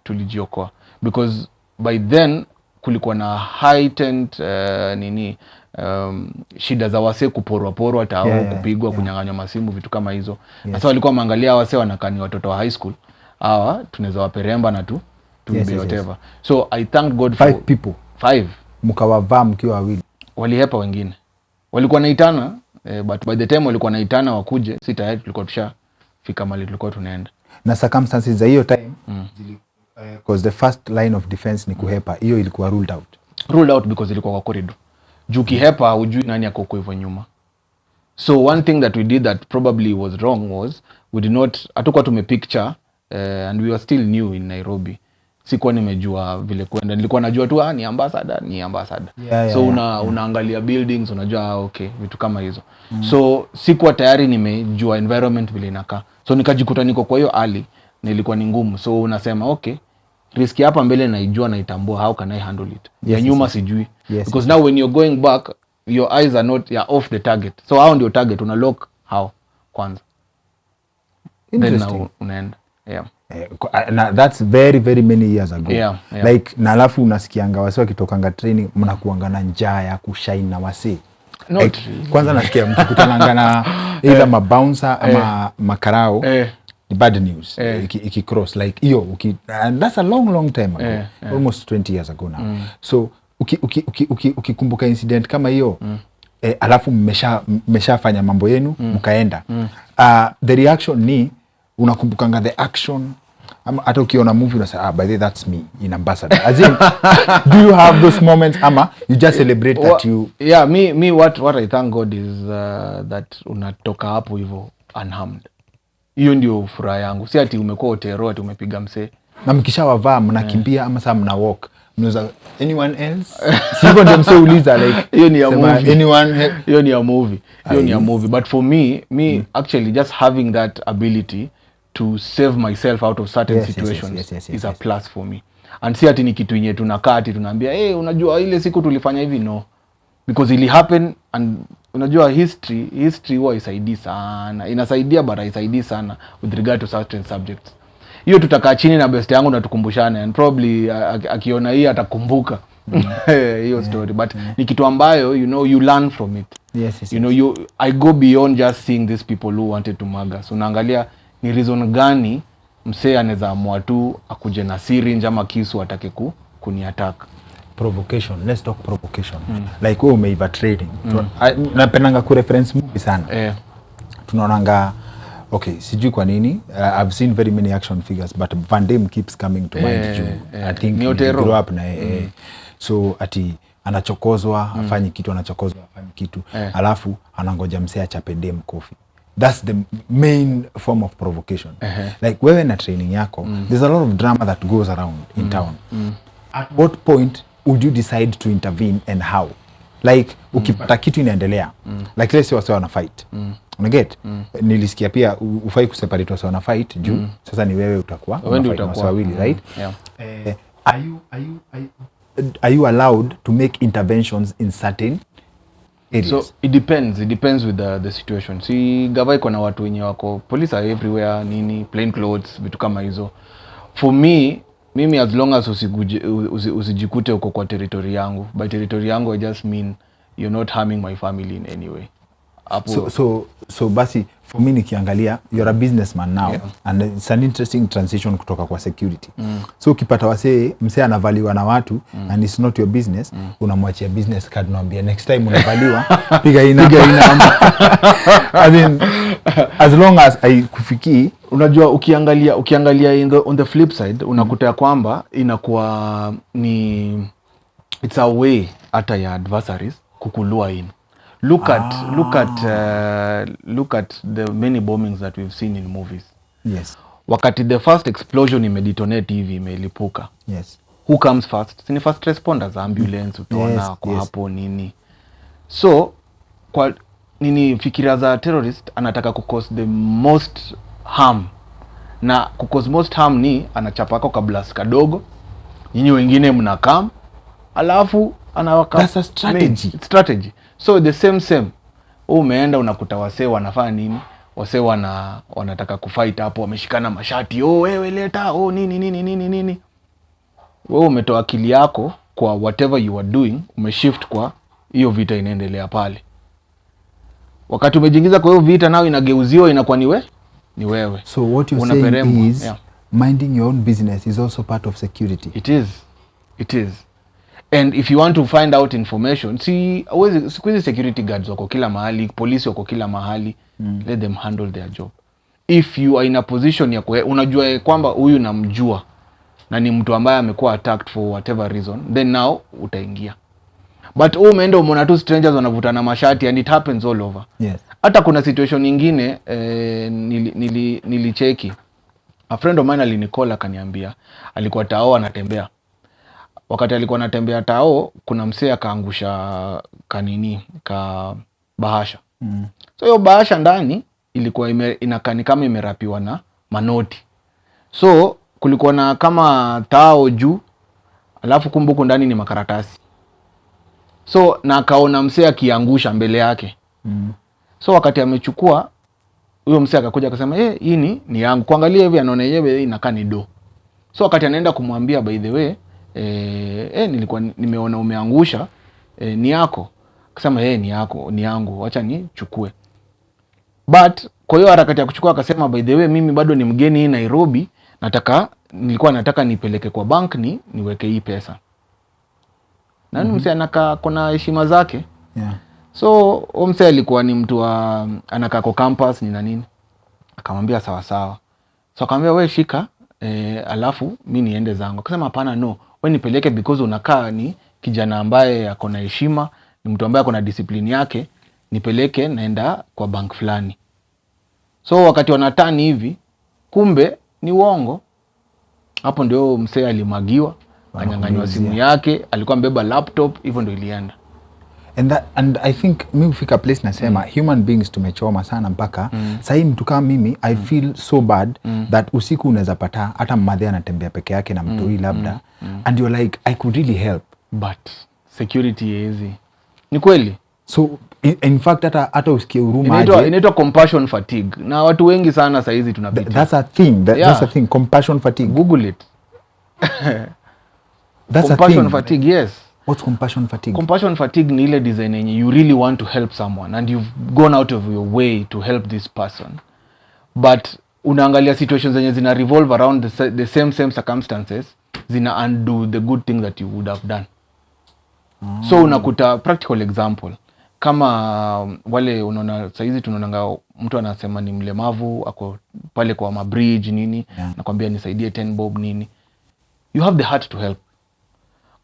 tulijiokoa because by then kulikuwa na heightened shida za wase kuporwa hata au kupigwa, kunyang'anywa masimu, vitu kama hizo. Sasa walikuwa wameangalia wase wanakani watoto wa high school. Hawa tunaweza waperemba na tu be whatever. So I thank God for 5 people. 5 mkawavaa mkiwa wawili. Walihepa wengine. Walikuwa naitana but by the time walikuwa naitana wakuje, si tayari tulikuwa tushafika mahali tulikuwa tunaenda. Na circumstances za hiyo time because the first line of defense ni kuhepa, hiyo ilikuwa ruled out because ilikuwa kwa corridor. Juu kihepa hujui nani yako kwa hivyo nyuma. So one thing that we did that probably was wrong was we did not, hatukuwa tumepicture and we were still new in Nairobi. Sikuwa nimejua vile kwenda, nilikuwa najua tu ni ambassador. So unaangalia buildings, unajua okay, vitu kama hizo. So sikuwa tayari nimejua environment vile inakaa. So nikajikuta niko kwa hiyo alley, nilikuwa ni ngumu. So unasema okay, risk hapa mbele naijua na itambua, how can I handle it? Ya nyuma sijui. Because now when you're going back, your eyes are not, you're off the target. So how ndio target una lock how kwanza. Then now unaenda. Na that's very very many years ago. Like na alafu unasikianga wase wakitokanga training mnakuanga na njaa ya kushine na wase. Like, kwanza nasikia mkikutananga na either mabouncer ama makarao. Bad news ikicross like hiyo and that's a long time ago. Almost 20 years ago now. So ukikumbuka incident kama hiyo alafu mmeshafanya mambo yenu mkaenda, the reaction ni unakumbukanga the action, ama hata ukiona movie unasema by the way that's me in Ambassador. As in, do you have those moments ama you just celebrate that you me what I thank God is that unatoka hapo hivyo unharmed. Hiyo ndio furaha yangu. Si ati umekuwa otero ati umepiga msee. Na mkishawavaa mnakimbia ama saa mna walk. Mnaweza anyone else? Sivyo ndio msee uliza like hiyo ni a movie. Anyone? Hiyo ni a movie. Hiyo ni a movie. But for me actually just having that ability to save myself out of certain situations is a plus for me. And si ati ni kitu yenye tunakaa ati tunaambia unajua ile siku tulifanya hivi, no. Because it happen and unajua history huwa isaidii sana. Inasaidia but haisaidii sana with regard to certain subjects. Hiyo tutakaa chini na best yangu na tukumbushane and probably akiona hii atakumbuka hiyo story, but ni kitu ambayo you learn from it. I go beyond just seeing these people who wanted to mug us. Unaangalia ni reason gani msee anaweza amua tu akuje na syringe ama kisu atake kuniattack. Provocation. Let's talk provocation. Like wewe umeiva trading. Napendanga ku reference movie sana. Tunaonanga okay, sijui kwa nini I've seen very many action figures but Van Damme keeps coming to mind. I think he grew up na so ati anachokozwa afanyi kitu, anachokozwa afanyi kitu, alafu anangoja msee achape dem coffee. That's the main form of provocation. Like wewe na training yako, there's a lot of drama that goes around in town. At what point would you decide to intervene and how? Like ukipata kitu inaendelea, like let's say wase wana fight, unaget, nilisikia pia ufai kuseparate wase wana fight juu sasa ni wewe utakuwa wase wawili, right? Are you allowed to make interventions in certain areas? So it depends with the situation. Si gava iko na watu wenye wako police are everywhere, nini, plain clothes, vitu kama hizo. For me Mimi as long as usijikute uko kwa territory yangu. By territory yangu I just mean you're not harming my family in any way. So basi for me nikiangalia you're a businessman now, and it's an interesting transition kutoka kwa security. So ukipata wasee msee anavaliwa na watu and it's not your business, unamwachia business card, unaambia next time unavaliwa piga inamba. I mean, as long as I kufikii, unajua ukiangalia on the flip side unakuta ya kwamba inakuwa ni it's a way hata ya adversaries kukulua in. Look at the many bombings that we've seen in movies. Yes. Wakati the first explosion imedetonate hivi imelipuka. Yes. Who comes first? Sini first responders, ambulance, utaona kwa hapo nini. So kwa nini fikira za terrorist anataka cause the most harm. Na cause most harm ni anachapako kablast kadogo. Nyinyi wengine mnakam. Alafu anawaka. That's a strategy. So the same. Umeenda unakuta wasee wanafanya nini? Wasee wanataka kufight hapo, wameshikana mashati. Wewe leta, nini. Wewe umetoa akili yako kwa whatever you are doing, umeshift kwa hiyo vita inaendelea pale. Wakati umejiingiza kwa hiyo vita nao inageuziwa inakuwa ni wewe. So what you're saying is minding your own business is also part of security. It is. And if you want to find out information, siku hizi security guards wako kila mahali, polisi wako kila mahali, let them handle their job. If you are in a position ya unajua kwamba huyu namjua na ni mtu ambaye amekuwa attacked for whatever reason, then now utaingia. But umeenda umeona tu strangers wanavutana mashati and it happens all over. Yes. Hata kuna situation nyingine nilicheki. A friend of mine alinikola akaniambia alikuwa tao anatembea. Wakati alikuwa anatembea tao, kuna msee akaangusha bahasha. So hiyo bahasha ndani ilikuwa inakani kama imerapiwa na manoti. So kulikuwa na kama tao juu, alafu kumbuku ndani ni makaratasi. So na akaona msee akiangusha mbele yake. So wakati amechukua, huyo msee akakuja akasema, hii ni yangu. Kuangalia hivi anaona yeye inakaa ni do. So wakati anaenda kumwambia, by the way, nilikuwa nimeona umeangusha, ni yako. Akasema ni yako, ni yangu, acha nichukue. But kwa hiyo harakati ya kuchukua akasema, by the way, mimi bado ni mgeni Nairobi, nilikuwa nataka nipeleke kwa bank niweke hii pesa. Na msee anakaa kuna heshima zake. Yeah. So msee alikuwa ni mtu anakaa kwa campus ni nini. Akamwambia sawa. So akamwambia wewe shika, alafu mimi niende zangu. Akasema hapana, no. Wewe nipeleke because unakaa ni kijana ambaye ako na heshima, ni mtu ambaye ako na discipline yake, nipeleke naenda kwa bank fulani. So wakati wanatani hivi, kumbe ni uongo. Hapo ndio msee alimagiwa, anyang'anywa simu yake, alikuwa mbeba laptop, hivyo ndio ilienda. And I think mimi ufika place nasema human beings tumechoma sana mpaka sasa mtu kama mimi I feel so bad that usiku unaweza pata hata mmadhe anatembea peke yake na mtoi labda and you're like I could really help, but security is ni kweli. So in fact hata usikie huruma aje, inaitwa compassion fatigue, na watu wengi sana sasa hizi tunapitia. That's a thing. That's a thing, compassion fatigue. Google it. That's compassion fatigue, yes. What's compassion fatigue? Compassion fatigue ni ile design yenye you really want to help someone and you've gone out of your way to help this person, but unaangalia situations zenye zina revolve around the same circumstances, zina undo the good thing that you would have done. So unakuta practical example kama wale unaona saizi tunaonanga mtu anasema ni mlemavu ako pale kwa mabridge nini, nakwambia nisaidie 10 bob nini, you have the heart to help.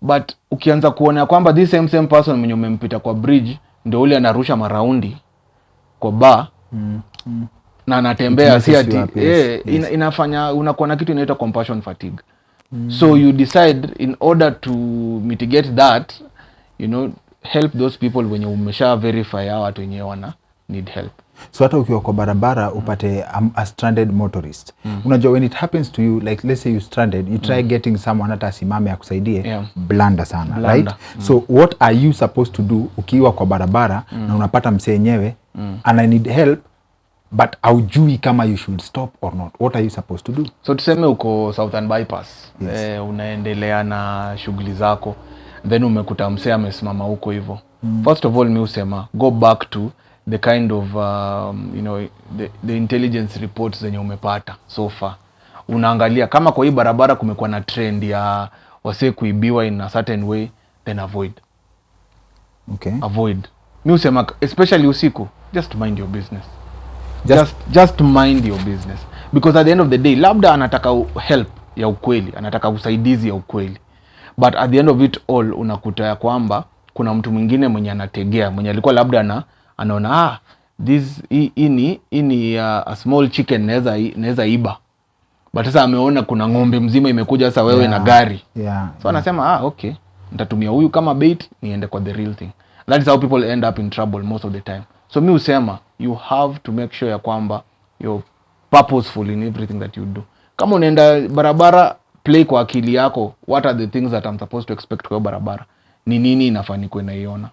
But ukianza kuona kwamba this same person mwenye umempita kwa bridge ndio ule anarusha maraundi kwa bar na anatembea si ati inafanya unakuwa na kitu inaitwa compassion fatigue. So you decide in order to mitigate that, help those people when you umesha verify watu wenyewe wana need help. So hata ukiwa kwa barabara upate a stranded motorist. Unajua when it happens to you, like let's say you stranded, you try getting someone hata asimame akusaidie, blanda sana, right? So what are you supposed to do ukiwa kwa barabara na unapata msee yenyewe and I need help, but haujui kama you should stop or not. What are you supposed to do? So tuseme uko Southern Bypass. Yes. Unaendelea na shughuli zako, then umekuta msee amesimama huko hivyo. First of all, mi usema go back to the kind of the intelligence reports zenye umepata so far. Unaangalia kama kwa hii barabara kumekuwa na trend ya wasee kuibiwa in a certain way, then avoid. Okay. Avoid. Mi usema especially usiku, just mind your business. Just mind your business, because at the end of the day labda anataka help ya ukweli, anataka usaidizi ya ukweli, but at the end of it all unakuta ya kwamba kuna mtu mwingine mwenye anategea, mwenye alikuwa labda anaona this ini a small chicken naweza iba, but sasa ameona kuna ng'ombe mzima imekuja sasa wewe na gari. So anasema okay, nitatumia huyu kama bait niende kwa the real thing. That is how people end up in trouble most of the time. So mi usema you have to make sure ya kwamba you're purposeful in everything that you do. Kama unaenda barabara, play kwa akili yako, what are the things that I'm supposed to expect kwa barabara? Ni nini inafaa nikuwe naiona?